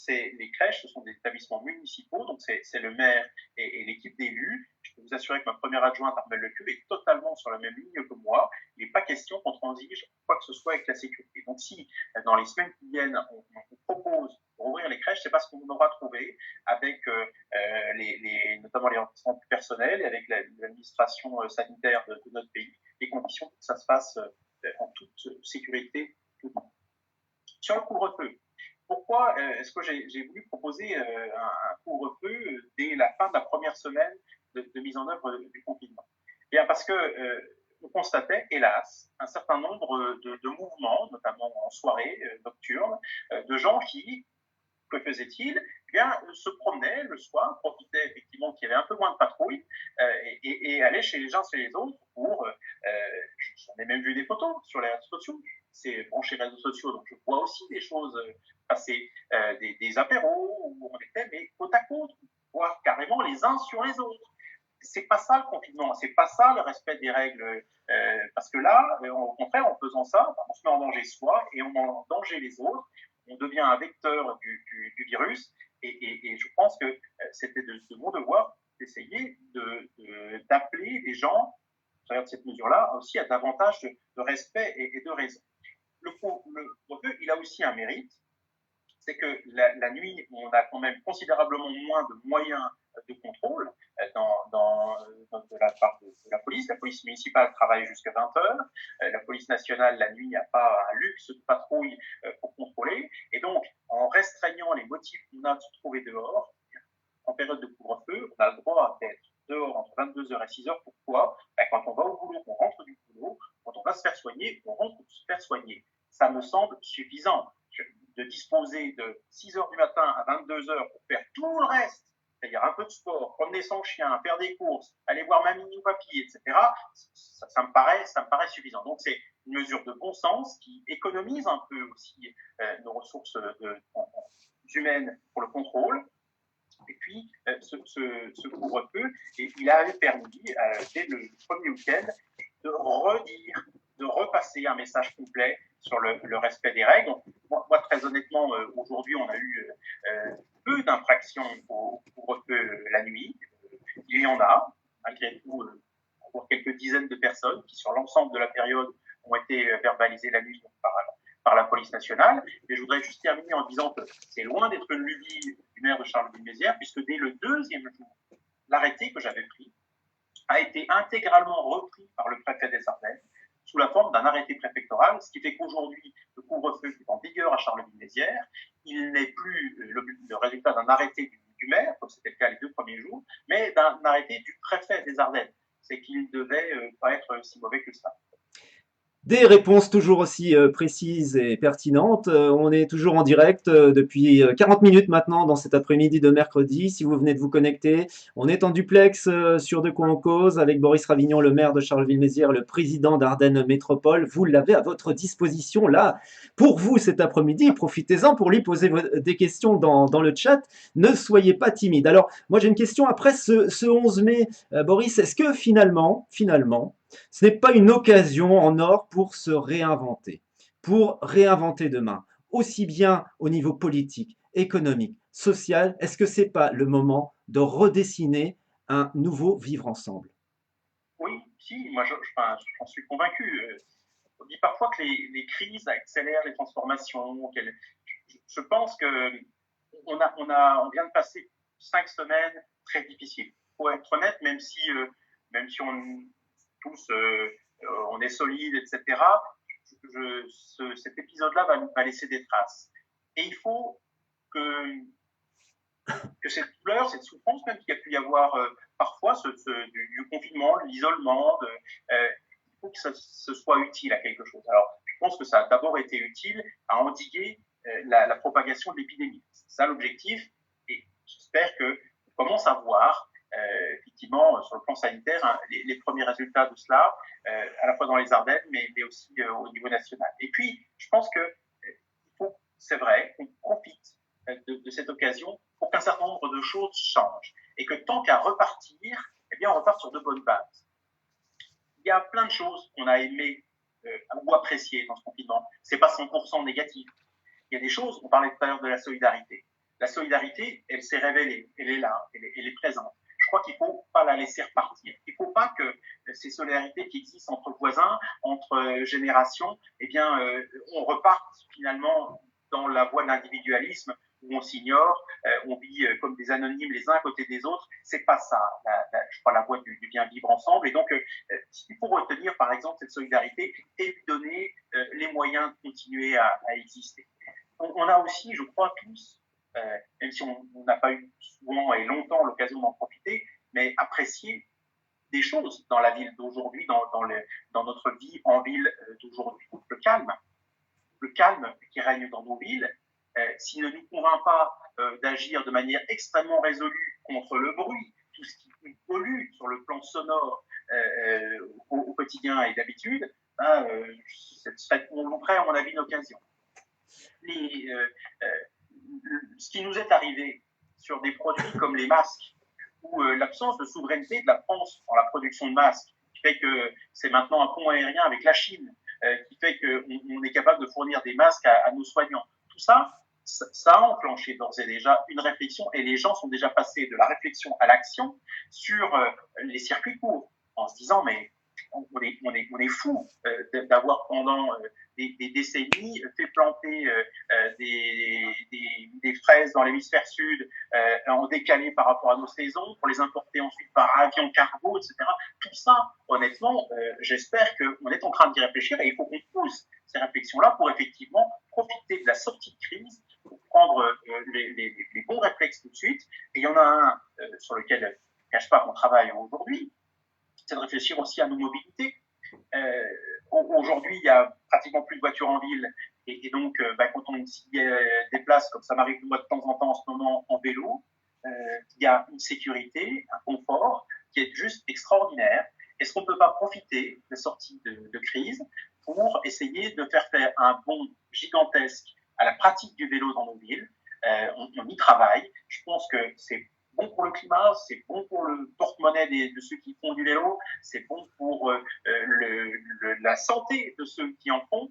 Les crèches, ce sont des établissements municipaux, donc c'est le maire et l'équipe d'élus. Je peux vous assurer que ma première adjointe, Armelle Lecube, est totalement sur la même ligne que moi. Il n'est pas question qu'on transige quoi que ce soit avec la sécurité. Donc si dans les semaines qui viennent, on propose pour ouvrir les crèches, c'est parce qu'on aura trouvé avec notamment les remplacements du personnel et avec l'administration sanitaire de notre pays les conditions pour que ça se fasse en toute sécurité. Sur le couvre-feu, pourquoi est-ce que j'ai voulu proposer un couvre-feu dès la fin de la première semaine de mise en œuvre du confinement? Bien parce que on constatait, hélas, un certain nombre de mouvements, notamment en soirée nocturne, de gens qui que faisait-il? Eh bien, se promenait le soir, profitait effectivement qu'il y avait un peu moins de patrouilles et allait chez les uns, chez les autres pour. J'en ai même vu des photos sur les réseaux sociaux. C'est branché réseaux sociaux, donc je vois aussi des choses passer, des apéros où on était mais côte à côte, voire carrément les uns sur les autres. C'est pas ça le confinement, c'est pas ça le respect des règles, parce que là, au contraire, en faisant ça, on se met en danger soi et on met en danger les autres. On devient un vecteur du virus et je pense que c'était de mon devoir d'essayer d'appeler les gens, à travers cette mesure-là, aussi à davantage de respect et de raison. Le couvre-feu, il a aussi un mérite, c'est que la nuit, on a quand même considérablement moins de moyens de contrôle de la part de la police. La police municipale travaille jusqu'à 20 heures. La police nationale, la nuit, n'a pas un luxe de patrouille pour contrôler. Et donc, en restreignant les motifs qu'on a de se trouver dehors, en période de couvre-feu, on a le droit d'être dehors entre 22h et 6h. Pourquoi? Quand on va au boulot, on rentre du boulot. Quand on va se faire soigner, on rentre pour se faire soigner. Ça me semble suffisant de disposer de 6h du matin à 22h pour faire tout le reste, c'est-à-dire un peu de sport, promener son chien, faire des courses, aller voir mamie ou papy, etc., ça me paraît suffisant. Donc c'est une mesure de bon sens qui économise un peu aussi nos ressources humaines pour le contrôle. Et puis, ce couvre-feu, il avait permis, dès le premier week-end, de repasser un message complet sur le respect des règles. Moi, très honnêtement, aujourd'hui, on a eu peu d'infractions au couvre-feu la nuit. Il y en a, malgré tout, encore quelques dizaines de personnes qui, sur l'ensemble de la période, ont été verbalisées la nuit par la police nationale. Mais je voudrais juste terminer en disant que c'est loin d'être une lubie du maire de Charleville-Mézières, puisque dès le deuxième jour, l'arrêté que j'avais pris a été intégralement repris par le préfet des Ardennes sous la forme d'un arrêté préfectoral, ce qui fait qu'aujourd'hui, le couvre-feu qui est en vigueur à Charleville-Mézières, il n'est plus le résultat d'un arrêté du maire, comme c'était le cas les 2 premiers jours, mais d'un arrêté du préfet des Ardennes. C'est qu'il ne devait pas être si mauvais que ça. Des réponses toujours aussi précises et pertinentes. On est toujours en direct depuis 40 minutes maintenant dans cet après-midi de mercredi. Si vous venez de vous connecter, on est en duplex sur De quoi on cause avec Boris Ravignon, le maire de Charleville-Mézières, le président d'Ardennes Métropole. Vous l'avez à votre disposition là pour vous cet après-midi. Profitez-en pour lui poser des questions dans le chat. Ne soyez pas timide. Alors, moi j'ai une question après ce 11 mai. Boris, est-ce que finalement, ce n'est pas une occasion en or pour réinventer demain, aussi bien au niveau politique, économique, social. Est-ce que c'est pas le moment de redessiner un nouveau vivre ensemble? Oui, si, moi j'en suis convaincu. On dit parfois que les crises accélèrent les transformations. Je pense que on vient de passer 5 semaines très difficiles. Pour être honnête, même si on tous on est solide, etc. Cet épisode-là va laisser des traces. Et il faut que cette douleur, cette souffrance même qu'il y a pu y avoir parfois du confinement, l'isolement, il faut que ce soit utile à quelque chose. Alors, je pense que ça a d'abord été utile à endiguer la propagation de l'épidémie. C'est ça l'objectif, et j'espère qu'on commence à voir effectivement sur le plan sanitaire les premiers résultats de cela, à la fois dans les Ardennes, mais aussi au niveau national. Et puis, je pense que c'est vrai, qu'on profite de cette occasion pour qu'un certain nombre de choses changent. Et que tant qu'à repartir, eh bien, on repart sur de bonnes bases. Il y a plein de choses qu'on a aimées ou appréciées dans ce confinement. C'est pas 100% négatif. Il y a des choses, on parlait tout à l'heure de la solidarité. La solidarité, elle s'est révélée, elle est là, elle est présente. Je crois qu'il ne faut pas la laisser repartir. Il ne faut pas que ces solidarités qui existent entre voisins, entre générations, eh bien, on reparte finalement dans la voie de l'individualisme où on s'ignore, on vit comme des anonymes les uns à côté des autres. C'est pas ça, je crois, la voie du bien vivre ensemble. Et donc, il faut retenir, par exemple, cette solidarité et lui donner les moyens de continuer à exister. On a aussi, je crois, tous, même si on n'a pas eu souvent et longtemps l'occasion d'en profiter, mais apprécié des choses dans la ville d'aujourd'hui, dans notre vie en ville d'aujourd'hui. Le calme qui règne dans nos villes, s'il ne nous convainc pas d'agir de manière extrêmement résolue contre le bruit, tout ce qui pollue sur le plan sonore au quotidien et d'habitude, on louperait à mon avis une occasion. Ce qui nous est arrivé sur des produits comme les masques, ou l'absence de souveraineté de la France dans la production de masques, qui fait que c'est maintenant un pont aérien avec la Chine, qui fait qu'on est capable de fournir des masques à nos soignants. Tout ça, ça a enclenché d'ores et déjà une réflexion, et les gens sont déjà passés de la réflexion à l'action sur les circuits courts, en se disant mais on est fou d'avoir pendant des décennies fait planter des fraises dans l'hémisphère sud en décalé par rapport à nos saisons, pour les importer ensuite par avion cargo, etc. Tout ça, honnêtement, j'espère qu'on est en train d'y réfléchir, et il faut qu'on pousse ces réflexions-là pour effectivement profiter de la sortie de crise, pour prendre les bons réflexes tout de suite. Et il y en a un sur lequel je ne cache pas qu'on travaille aujourd'hui, c'est de réfléchir aussi à nos mobilités. Aujourd'hui, il y a pratiquement plus de voitures en ville, et donc quand on s'y déplace, comme ça m'arrive moi de temps en temps en ce moment en vélo, il y a une sécurité, un confort qui est juste extraordinaire. Est-ce qu'on ne peut pas profiter de la sortie de crise pour essayer de faire un bond gigantesque à la pratique du vélo dans nos villes? On y travaille. Je pense que c'est bon pour le climat, c'est bon pour le porte-monnaie de ceux qui font du vélo, c'est bon pour la santé de ceux qui en font.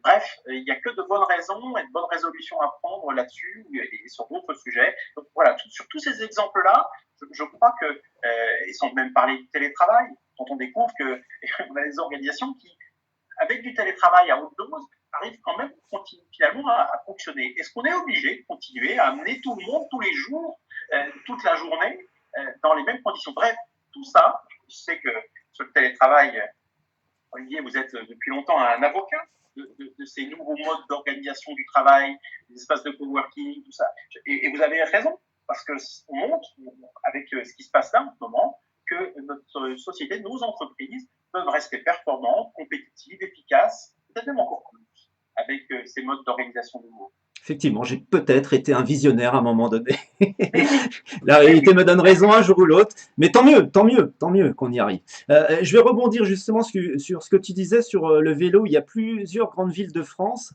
Bref, il n'y a que de bonnes raisons et de bonnes résolutions à prendre là-dessus et sur d'autres sujets. Donc voilà, sur tous ces exemples-là, je crois que, et sans même parler du télétravail, quand on découvre qu'on a des organisations qui, avec du télétravail à haute dose, arrivent quand même finalement à fonctionner. Est-ce qu'on est obligé de continuer à amener tout le monde tous les jours, toute la journée, dans les mêmes conditions? Bref, tout ça, je sais que sur le télétravail, Olivier, vous êtes depuis longtemps un avocat de ces nouveaux modes d'organisation du travail, des espaces de coworking, tout ça. Et vous avez raison, parce qu'on montre, avec ce qui se passe là en ce moment, que notre société, nos entreprises, peuvent rester performantes, compétitives, efficaces, peut-être même encore plus, avec ces modes d'organisation nouveaux. Effectivement, j'ai peut-être été un visionnaire à un moment donné. La réalité me donne raison un jour ou l'autre, mais tant mieux qu'on y arrive. Je vais rebondir justement sur ce que tu disais sur le vélo. Il y a plusieurs grandes villes de France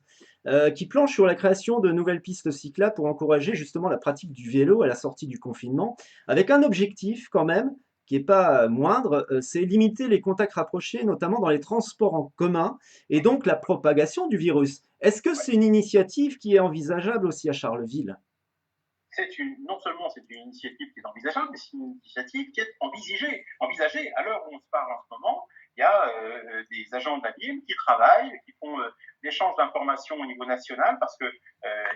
qui planchent sur la création de nouvelles pistes cyclables pour encourager justement la pratique du vélo à la sortie du confinement, avec un objectif quand même qui n'est pas moindre, c'est limiter les contacts rapprochés, notamment dans les transports en commun, et donc la propagation du virus. Est-ce que c'est une initiative qui est envisageable aussi à Charleville? Non seulement c'est une initiative qui est envisageable, mais c'est une initiative qui est envisagée. À l'heure où on se parle en ce moment, il y a des agents de la ville qui travaillent, qui font l'échange d'informations au niveau national, parce que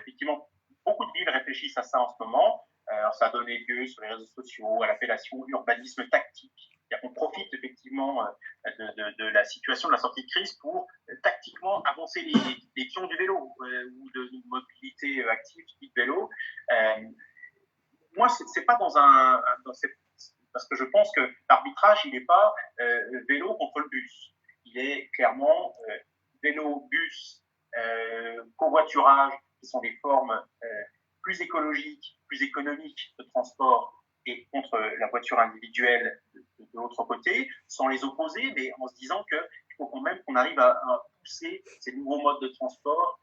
effectivement, beaucoup de villes réfléchissent à ça en ce moment. Alors, ça a donné lieu sur les réseaux sociaux à l'appellation urbanisme tactique. On profite effectivement de la situation de la sortie de crise pour tactiquement avancer les pions du vélo ou de mobilité active type vélo. Moi, c'est pas parce que je pense que l'arbitrage, il n'est pas vélo contre le bus. Il est clairement vélo, bus, covoiturage, qui sont des formes plus écologiques, plus économiques de transport, et contre la voiture individuelle de l'autre côté, sans les opposer, mais en se disant qu'il faut quand même qu'on arrive à pousser ces nouveaux modes de transport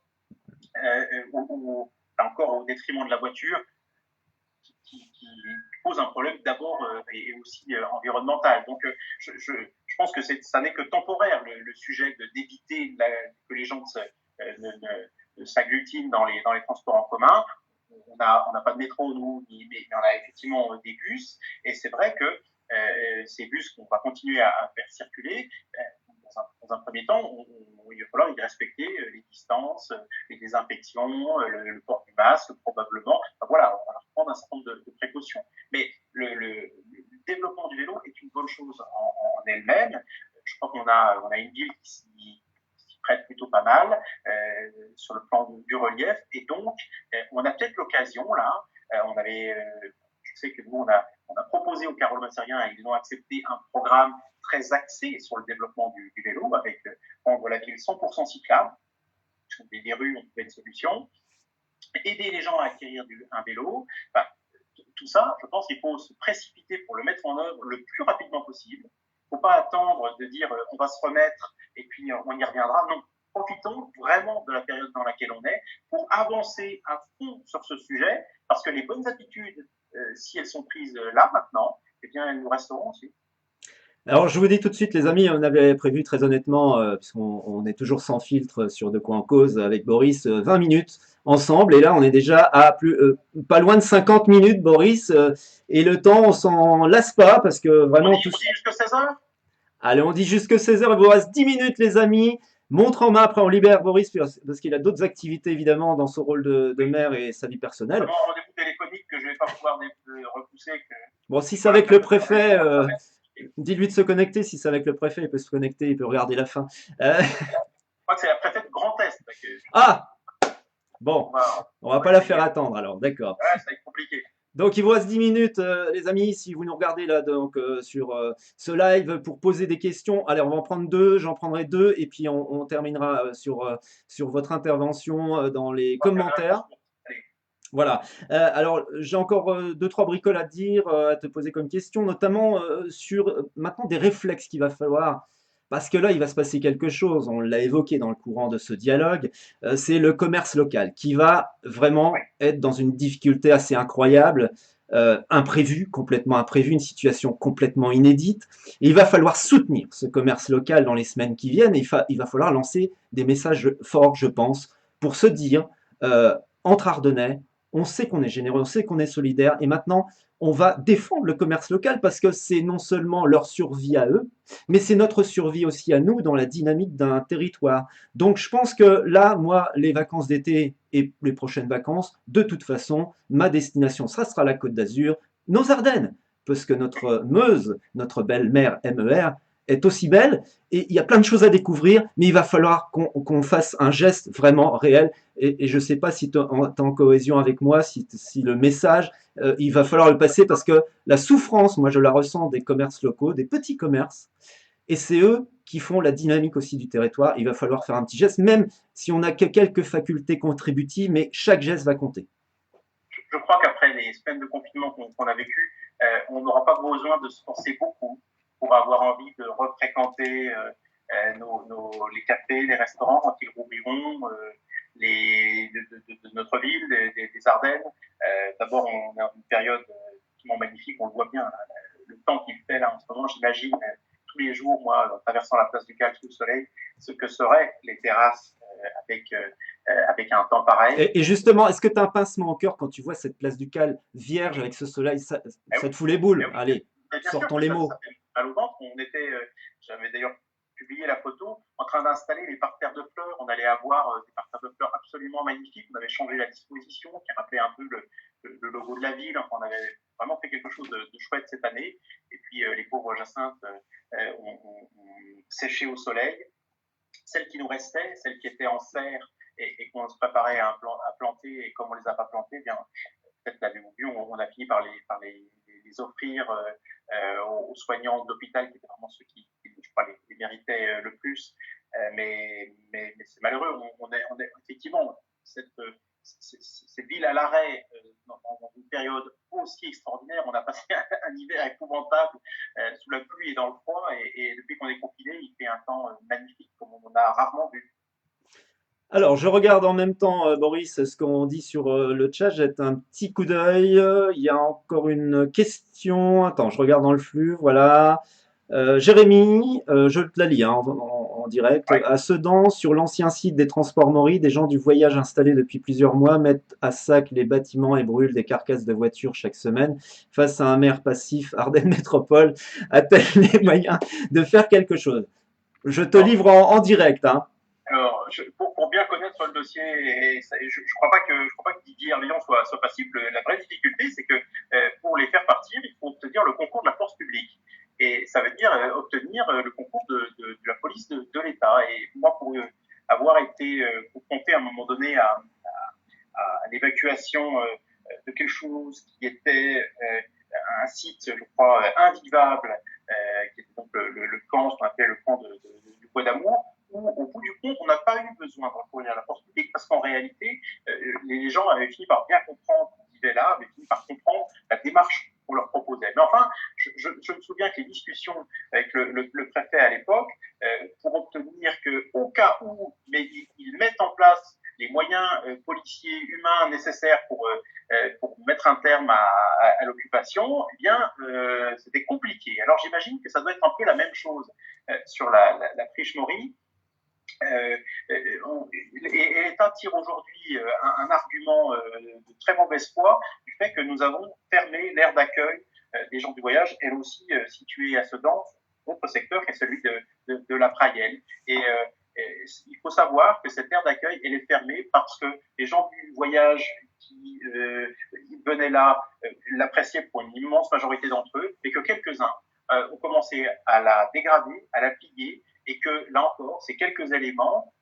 encore au détriment de la voiture, qui pose un problème d'abord et aussi environnemental. Donc je pense que ça n'est que temporaire, le sujet d'éviter que les gens ne s'agglutinent dans les transports en commun. On n'a pas de métro, nous, mais on a effectivement des bus. Et c'est vrai que ces bus qu'on va continuer à faire circuler, dans un premier temps, il va falloir y respecter les distances, les désinfections, le port du masque, probablement. Enfin, voilà, on va leur prendre un certain nombre de précautions. Mais le développement du vélo est une bonne chose en elle-même. Je crois qu'on a une ville qui s'y prête plutôt pas mal sur le plan du relief. Et donc, on a peut-être l'occasion, là, je sais que nous, on a proposé au Carole Massérien, et ils ont accepté un programme très axé sur le développement du vélo, avec rendre la ville 100% cyclable. Des rues, on trouvait une solution. aider les gens à acquérir un vélo. Enfin, tout ça, je pense qu'il faut se précipiter pour le mettre en œuvre le plus rapidement possible. Il ne faut pas attendre de dire on va se remettre et puis on y reviendra. Non, profitons vraiment de la période dans laquelle on est pour avancer à fond sur ce sujet, parce que les bonnes habitudes, si elles sont prises là maintenant, eh bien elles nous resteront aussi. Alors, je vous dis tout de suite, les amis, on avait prévu très honnêtement, puisqu'on est toujours sans filtre sur De quoi en cause avec Boris, 20 minutes ensemble. Et là, on est déjà à pas loin de 50 minutes, Boris. Et le temps, on s'en lasse pas parce que On vraiment dit, tout. on dit jusqu'à 16 heures. Allez, on dit jusque 16 heures. Il vous reste 10 minutes, les amis. Montre en main. Après, on libère Boris parce qu'il a d'autres activités, évidemment, dans son rôle de Oui, maire et sa vie personnelle. notamment un rendez-vous téléphonique que je ne vais pas pouvoir repousser. Que, Bon, si c'est voilà, avec le ça va préfet, être compliqué. dis-lui de se connecter. Si c'est avec le préfet, il peut se connecter, il peut regarder la fin. Je crois que c'est la préfète Grand Est. Que, Ah, bon, on va on va pas la faire essayer. attendre alors, d'accord. Ouais, ça va être compliqué. Donc il vous reste 10 minutes, les amis, si vous nous regardez là donc, sur ce live pour poser des questions. Allez, on va en prendre deux, j'en prendrai deux, et puis on terminera sur votre intervention dans les On va faire de la commentaires. fausse course. Allez. Voilà. Alors, j'ai encore deux, trois bricoles à te dire, à te poser comme question, notamment sur maintenant des réflexes qu'il va falloir. Parce que là, il va se passer quelque chose, on l'a évoqué dans le courant de ce dialogue, c'est le commerce local qui va Oui. vraiment être dans une difficulté assez incroyable, imprévue, complètement imprévue, une situation complètement inédite. Et il va falloir soutenir ce commerce local dans les semaines qui viennent. Et il va falloir lancer des messages forts, je pense, pour se dire, entre Ardennais, on sait qu'on est généreux, on sait qu'on est solidaire, et maintenant, on va défendre le commerce local parce que c'est non seulement leur survie à eux, mais c'est notre survie aussi à nous dans la dynamique d'un territoire. Donc je pense que là, moi, les vacances d'été et les prochaines vacances, de toute façon, ma destination, ça sera la Côte d'Azur, nos Ardennes, parce que notre Meuse, notre belle mer MER, est aussi belle et il y a plein de choses à découvrir, mais il va falloir qu'on fasse un geste vraiment réel. Et je ne sais pas si tu es en cohésion avec moi, si le message, il va falloir le passer parce que la souffrance, moi je la ressens des commerces locaux, des petits commerces, et c'est eux qui font la dynamique aussi du territoire. Il va falloir faire un petit geste, même si on n'a que quelques facultés contributives, mais chaque geste va compter. Je crois qu'après les semaines de confinement qu'on a vécues, on n'aura pas besoin de se forcer beaucoup pour avoir envie de refréquenter les cafés, les restaurants quand ils rouvriront, de notre ville, des Ardennes. D'abord, on est dans une période absolument magnifique, on le voit bien. Hein, le temps qu'il fait là en ce moment, j'imagine tous les jours, moi, en traversant la place du Cal sous le soleil, ce que seraient les terrasses avec un temps pareil. Et justement, est-ce que tu as un pincement au cœur quand tu vois cette place du Cal vierge avec ce soleil, Eh ça oui, te fout les eh boules? oui. Allez, Mais bien sûr sortons que les ça mots. fait mal au ventre. J'avais d'ailleurs publié la photo en train d'installer les parterres de fleurs. On allait avoir des parterres de fleurs absolument magnifiques. On avait changé la disposition qui rappelait un peu le logo de la ville. Enfin, on avait vraiment fait quelque chose de chouette cette année. Et puis les pauvres jacinthes ont séché au soleil. Celles qui nous restaient, celles qui étaient en serre et qu'on se préparait à planter, et comme on les a pas plantées, eh bien peut-être l'avez-vous vu, on a fini par les offrir aux soignants de l'hôpital, qui étaient vraiment ceux qui je crois, les méritaient le plus. Mais c'est malheureux. On est effectivement cette ville à l'arrêt dans une période aussi extraordinaire. On a passé un hiver épouvantable sous la pluie et dans le froid. Et depuis qu'on est confiné, il fait un temps magnifique comme on en a rarement vu. Alors, je regarde en même temps, Boris, ce qu'on dit sur le chat. Jette un petit coup d'œil. Il y a encore une question. Attends, je regarde dans le flux. Voilà. Jérémy, je te la lis hein, en direct. Ouais. À Sedan, sur l'ancien site des transports Maury, des gens du voyage installés depuis plusieurs mois mettent à sac les bâtiments et brûlent des carcasses de voitures chaque semaine. Face à un maire passif, Ardennes Métropole a-t-elle les moyens de faire quelque chose? Je te Alors, livre en direct. Hein. Alors, pour bien connaître le dossier, je ne crois pas que Didier Arléon soit passible. La vraie difficulté, c'est que pour les faire partir, il faut obtenir le concours de la force publique. Et ça veut dire obtenir le concours de la police de l'État. Et moi, pour avoir été confronté à un moment donné à l'évacuation de quelque chose qui était un site, je crois, invivable, qui était donc le camp, ce qu'on appelait le camp du Bois d'Amour, où, au bout du compte, on n'a pas eu besoin de recourir à la force publique parce qu'en réalité, les gens avaient fini par bien comprendre qu'on vivait là, avaient fini par comprendre la démarche qu'on leur proposait. Mais enfin, je me souviens que les discussions avec le préfet à l'époque, pour obtenir que, au cas où, mais ils mettent en place les moyens policiers, humains nécessaires pour mettre un terme à l'occupation, eh bien, c'était compliqué. Alors j'imagine que ça doit être un peu la même chose sur la friche Maury. Et l'État tire aujourd'hui un argument de très mauvaise foi du fait que nous avons fermé l'aire d'accueil des gens du voyage, elle aussi située à Sedan, autre secteur qui est celui de la Praillelle. Et il faut savoir que cette aire d'accueil, elle est fermée parce que les gens du voyage qui venaient là l'appréciaient pour une immense majorité d'entre eux, et que quelques-uns ont commencé à la dégrader, à la piller, et que là encore, ces quelques éléments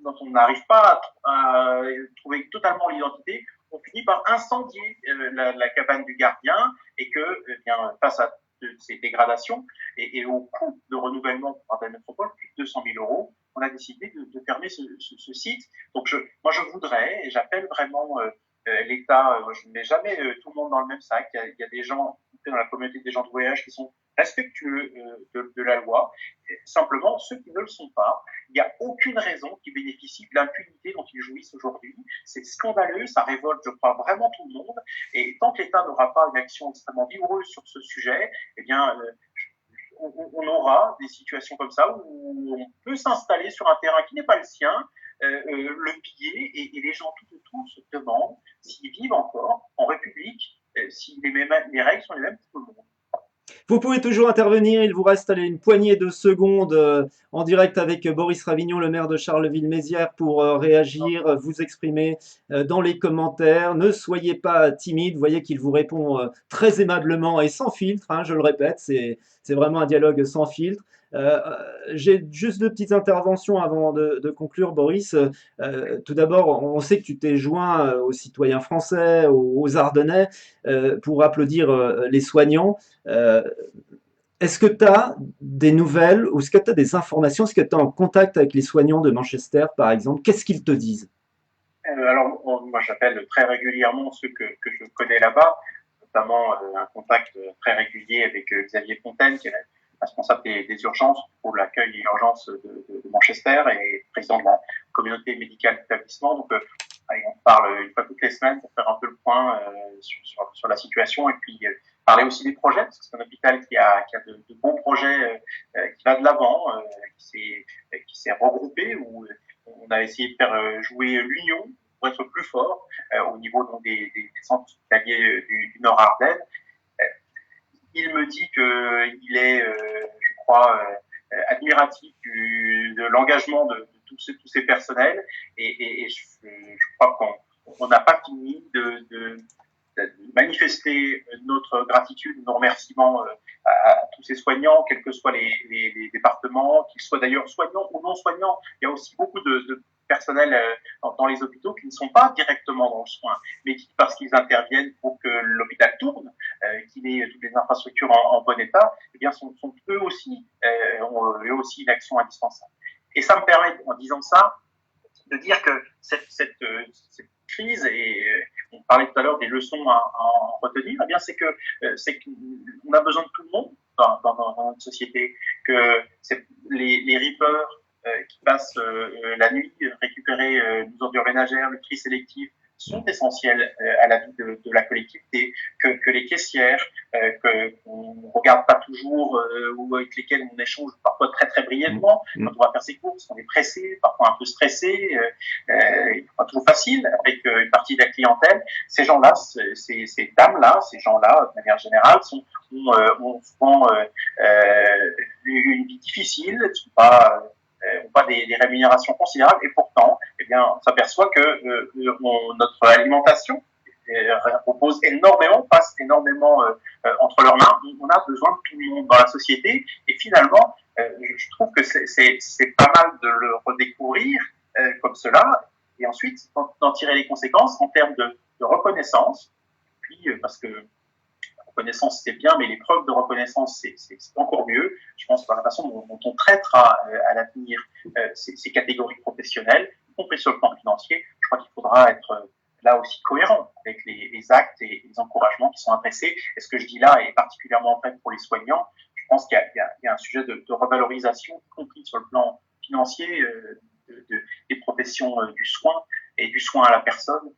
dont on n'arrive pas à trouver totalement l'identité, on finit par incendier la cabane du gardien, et que, eh bien, face à ces dégradations et au coût de renouvellement par la métropole, plus de 200 000 euros, on a décidé de fermer ce site. Donc moi je voudrais, et j'appelle vraiment l'État, je ne mets jamais tout le monde dans le même sac, il y a des gens dans la communauté des gens de voyage qui sont respectueux de la loi. Et simplement, ceux qui ne le sont pas, il n'y a aucune raison qu'ils bénéficient de l'impunité dont ils jouissent aujourd'hui. C'est scandaleux, ça révolte, je crois, vraiment tout le monde. Et tant que l'État n'aura pas une action extrêmement vigoureuse sur ce sujet, eh bien, on aura des situations comme ça où on peut s'installer sur un terrain qui n'est pas le sien, le piller, et les gens tout autour se demandent s'ils vivent encore en République, si les règles sont les mêmes pour tout le monde. Vous pouvez toujours intervenir, il vous reste allez, une poignée de secondes en direct avec Boris Ravignon, le maire de Charleville-Mézières, pour réagir, vous exprimer dans les commentaires. Ne soyez pas timide, vous voyez qu'il vous répond très aimablement et sans filtre, hein, je le répète, c'est vraiment un dialogue sans filtre. J'ai juste deux petites interventions avant de conclure, Boris. Tout d'abord, on sait que tu t'es joint aux citoyens français, aux Ardennais, pour applaudir les soignants. Euh, Est-ce que tu as des nouvelles ou est-ce que tu as des informations? Est-ce que tu es en contact avec les soignants de Manchester, par exemple? Qu'est-ce qu'ils te disent? Alors, moi, j'appelle très régulièrement ceux que je connais là-bas, notamment un contact très régulier avec Xavier Fontaine, qui est responsable des urgences pour l'accueil et l'urgence de Manchester et président de la communauté médicale d'établissement. Donc, allez, on parle une fois toutes les semaines pour faire un peu le point sur la situation, et puis parler aussi des projets, parce que c'est un hôpital qui a de bons projets, qui va de l'avant, qui s'est regroupé, où on a essayé de faire jouer l'union pour être plus fort au niveau donc, des centres hospitaliers du Nord Ardennes. Il me dit qu'il est, je crois, admiratif de l'engagement de tous ces personnels, et je crois qu'on n'a pas fini de manifester notre gratitude, nos remerciements à tous ces soignants, quels que soient les départements, qu'ils soient d'ailleurs soignants ou non soignants. Il y a aussi beaucoup de personnel dans les hôpitaux qui ne sont pas directement dans le soin, mais qui, parce qu'ils interviennent pour que l'hôpital tourne, qu'il ait toutes les infrastructures en bon état, eh bien sont eux aussi ont eux aussi une action indispensable. Et ça me permet, en disant ça, de dire que cette crise, et on parlait tout à l'heure des leçons à en retenir, eh bien c'est qu'on a besoin de tout le monde dans notre société, que les reapers qui passent la nuit récupérer nos ordures ménagères, le tri sélectif, sont essentiels à la vie de la collectivité, que les caissières, qu'on ne regarde pas toujours, ou avec lesquelles on échange parfois très très brièvement, quand on va faire ses courses, on est pressé, parfois un peu stressé, pas toujours facile avec une partie de la clientèle. Ces gens-là, ces dames-là, ces gens-là, de manière générale, ont souvent une vie difficile, ne sont pas n'ont pas des rémunérations considérables, et pourtant, eh bien, on s'aperçoit que notre alimentation repose énormément, passe énormément entre leurs mains. On a besoin de tout le monde dans la société, et finalement, je trouve que c'est pas mal de le redécouvrir comme cela, et ensuite d'en tirer les conséquences en termes de reconnaissance, puis parce que reconnaissance, c'est bien, mais les preuves de reconnaissance, c'est encore mieux. Je pense par la façon dont on traitera à l'avenir ces catégories professionnelles, y compris sur le plan financier. Je crois qu'il faudra être là aussi cohérent avec les actes et les encouragements qui sont adressés. Et ce que je dis là est particulièrement vrai pour les soignants. Je pense qu'il y a un sujet de revalorisation, y compris sur le plan financier, des professions du soin et du soin à la personne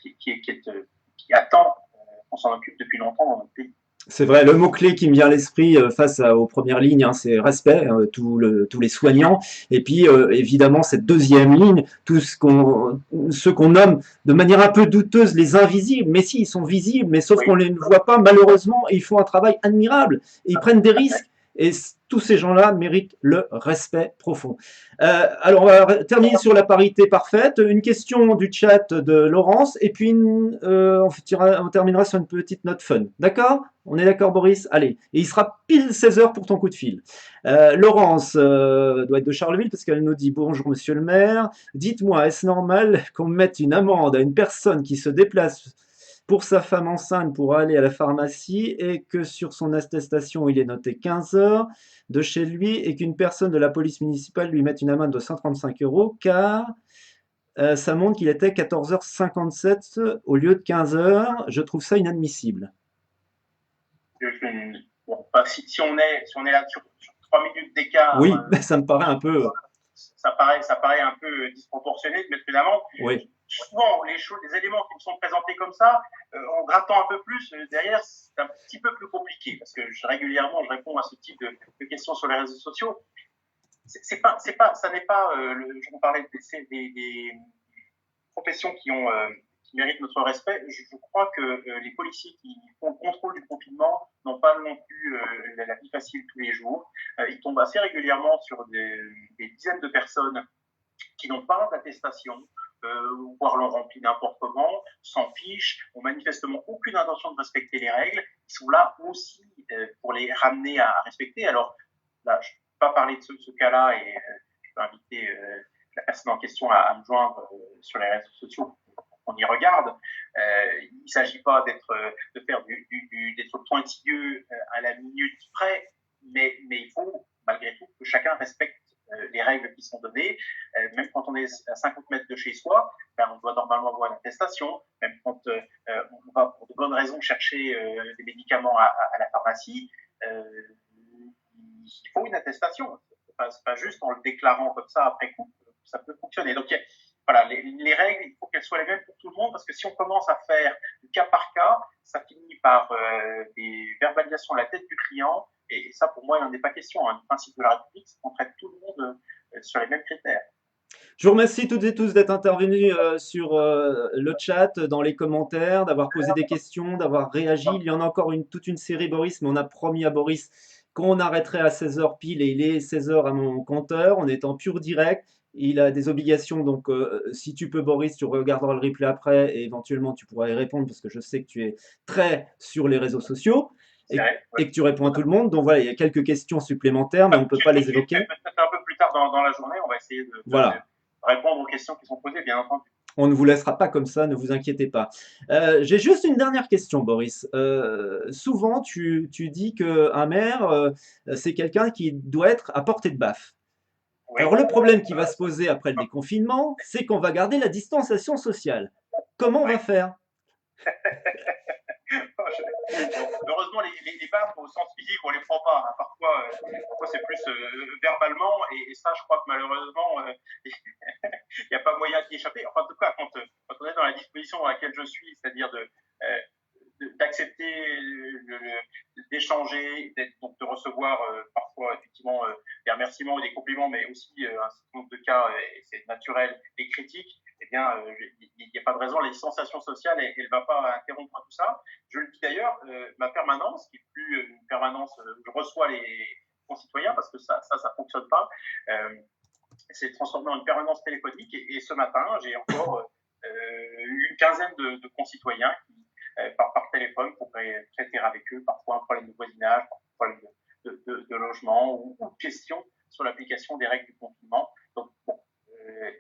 qui attend qu'on s'en occupe depuis longtemps dans notre pays. C'est vrai, le mot-clé qui me vient à l'esprit aux premières lignes, hein, c'est respect, tous les soignants. Et puis, évidemment, cette deuxième ligne, ceux qu'on nomme de manière un peu douteuse les invisibles. Mais si, ils sont visibles, mais sauf qu'on ne les voit pas, malheureusement, et ils font un travail admirable. Et ils prennent des risques. Et tous ces gens-là méritent le respect profond. Alors, on va terminer sur la parité parfaite. Une question du chat de Laurence, et puis on terminera sur une petite note fun. D'accord? On est d'accord, Boris? Allez. Et il sera pile 16 heures pour ton coup de fil. Laurence doit être de Charleville, parce qu'elle nous dit « Bonjour, monsieur le maire. Dites-moi, est-ce normal qu'on mette une amende à une personne qui se déplace pour sa femme enceinte pour aller à la pharmacie et que sur son attestation il est noté 15 heures de chez lui et qu'une personne de la police municipale lui mette une amende de 135 euros car ça montre qu'il était 14h57 au lieu de 15 heures. Je trouve ça inadmissible. » Bon, si on est là sur 3 minutes d'écart, oui, ça me paraît un peu. Ça paraît un peu disproportionné de mettre une amende. Oui. Souvent, les éléments qui me sont présentés comme ça, en grattant un peu plus, derrière, c'est un petit peu plus compliqué parce que régulièrement, je réponds à ce type de questions sur les réseaux sociaux. Ça n'est pas, je vous parlais des professions qui méritent notre respect. Je crois que les policiers qui font le contrôle du confinement n'ont pas non plus la vie facile tous les jours. Ils tombent assez régulièrement sur des dizaines de personnes qui n'ont pas d'attestation, voire l'ont rempli n'importe comment, s'en fichent, ont manifestement aucune intention de respecter les règles. Ils sont là aussi pour les ramener à respecter. Alors là, je ne peux pas parler de ce cas-là et je peux inviter la personne en question à me joindre sur les réseaux sociaux. On y regarde. Il ne s'agit pas de faire d'être pointilleux à la minute près, mais il faut malgré tout que chacun respecte les règles qui sont données. Même quand on est à 50 mètres de chez soi, on doit normalement avoir une attestation. Même quand on va pour de bonnes raisons chercher des médicaments à la pharmacie, il faut une attestation. C'est pas juste en le déclarant comme ça après coup, ça peut fonctionner. Donc voilà, les règles, il faut qu'elles soient les mêmes pour tout le monde, parce que si on commence à faire du cas par cas, ça finit par des verbalisations à la tête du client, et ça, pour moi, il n'en est pas question. Le principe de la République, c'est qu'on traite tout le monde sur les mêmes critères. Je vous remercie toutes et tous d'être intervenus sur le chat, dans les commentaires, d'avoir posé des questions, d'avoir réagi. Il y en a encore toute une série, Boris, mais on a promis à Boris qu'on arrêterait à 16 heures pile, et il est 16 heures à mon compteur. On est en pur direct. Il a des obligations, donc si tu peux, Boris, tu regarderas le replay après et éventuellement tu pourras y répondre parce que je sais que tu es très sur les réseaux sociaux et que tu réponds à tout le monde. Donc voilà, il y a quelques questions supplémentaires, mais on ne peut pas les évoquer. Peut-être un peu plus tard dans la journée, on va essayer de répondre aux questions qui sont posées, bien entendu. On ne vous laissera pas comme ça, ne vous inquiétez pas. J'ai juste une dernière question, Boris. Souvent, tu dis qu'un maire, c'est quelqu'un qui doit être à portée de baffe. Oui. Alors le problème qui va se poser après le déconfinement, c'est qu'on va garder la distanciation sociale. Comment on va faire? Heureusement, les baffes au sens physique, on ne les prend pas. Hein. Parfois c'est plus verbalement, et ça, je crois que malheureusement, il n'y a pas moyen d'y échapper. Enfin, en tout cas, quand on est dans la disposition dans laquelle je suis, c'est-à-dire d'accepter, d'échanger, donc de recevoir parfois effectivement des remerciements ou des compliments, mais aussi un certain nombre de cas, et c'est naturel, et critiques, eh bien, il n'y a pas de raison. La distanciation sociale, elle ne va pas interrompre tout ça. Je le dis d'ailleurs, ma permanence, qui est plus une permanence où je reçois les concitoyens, parce que ça fonctionne pas, c'est transformé en une permanence téléphonique, et ce matin, j'ai encore une quinzaine de concitoyens qui par téléphone pour traiter avec eux parfois un problème de voisinage, parfois un problème de logement ou questions sur l'application des règles du confinement. Donc, bon,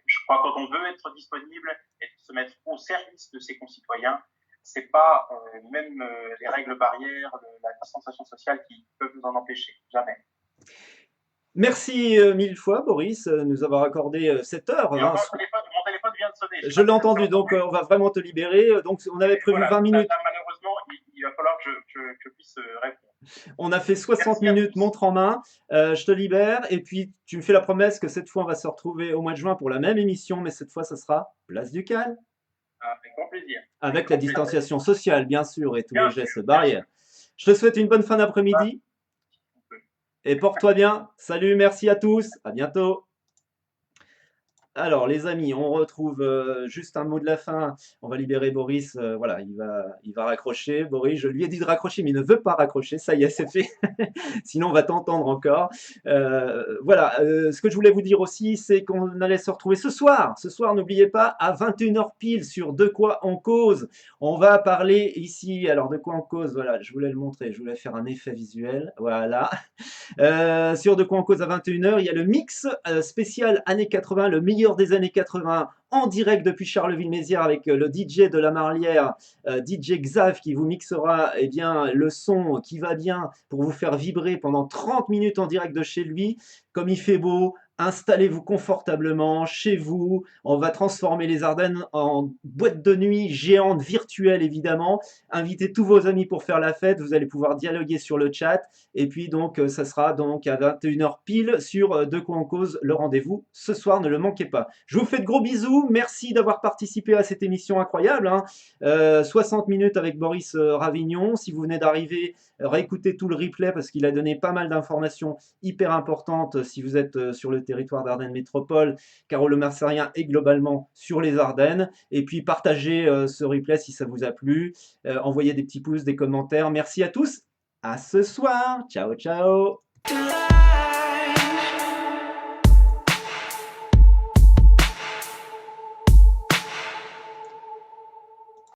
je crois que quand on veut être disponible et se mettre au service de ses concitoyens, c'est pas même les règles barrières, la distanciation sociale qui peuvent nous en empêcher. Jamais. Merci mille fois, Boris, de nous avoir accordé cette heure. Mon téléphone vient de sonné. Je l'ai entendu, donc on va vraiment te libérer. Donc on avait prévu Voilà, 20 minutes. là, malheureusement, il va falloir que je puisse répondre. On a fait 60 Merci à minutes tous. montre en main. Je te libère et puis tu me fais la promesse que cette fois on va se retrouver au mois de juin pour la même émission, mais cette fois ça sera Place du Cal, Avec grand plaisir. avec la distanciation sociale bien sûr et tous les Bien gestes sûr, bien sûr. barrières. Je te souhaite une bonne fin d'après-midi et porte-toi bien. Salut, merci à tous, à bientôt. Alors, les amis, on retrouve juste un mot de la fin. On va libérer Boris. Voilà, il va raccrocher. Boris, je lui ai dit de raccrocher, mais il ne veut pas raccrocher. Ça y est, c'est fait. Sinon, on va t'entendre encore. Voilà, ce que je voulais vous dire aussi, c'est qu'on allait se retrouver ce soir. Ce soir, n'oubliez pas, à 21h pile sur De quoi on cause. On va parler ici. Alors, de quoi on cause? Voilà, je voulais le montrer. Je voulais faire un effet visuel. Voilà. Sur De quoi on cause à 21h, il y a le mix spécial années 80, le meilleur des années 80, en direct depuis Charleville-Mézières avec le DJ de la Marlière, DJ Xav, qui vous mixera eh bien, le son qui va bien pour vous faire vibrer pendant 30 minutes en direct de chez lui. Comme il fait beau, installez-vous confortablement chez vous. On va transformer les Ardennes en boîte de nuit géante virtuelle, évidemment. Invitez tous vos amis pour faire la fête. Vous allez pouvoir dialoguer sur le chat. Et puis donc, ça sera donc à 21h pile sur De quoi on cause, le rendez-vous ce soir, ne le manquez pas. Je vous fais de gros bisous, merci d'avoir participé à cette émission incroyable, hein. 60 minutes avec Boris Ravignon. Si vous venez d'arriver, réécoutez tout le replay parce qu'il a donné pas mal d'informations hyper importantes si vous êtes sur le territoire d'Ardennes Métropole, Carolo-Mercerien et globalement sur les Ardennes. Et puis partagez ce replay si ça vous a plu, envoyez des petits pouces, des commentaires. Merci à tous. À ce soir. Ciao, ciao.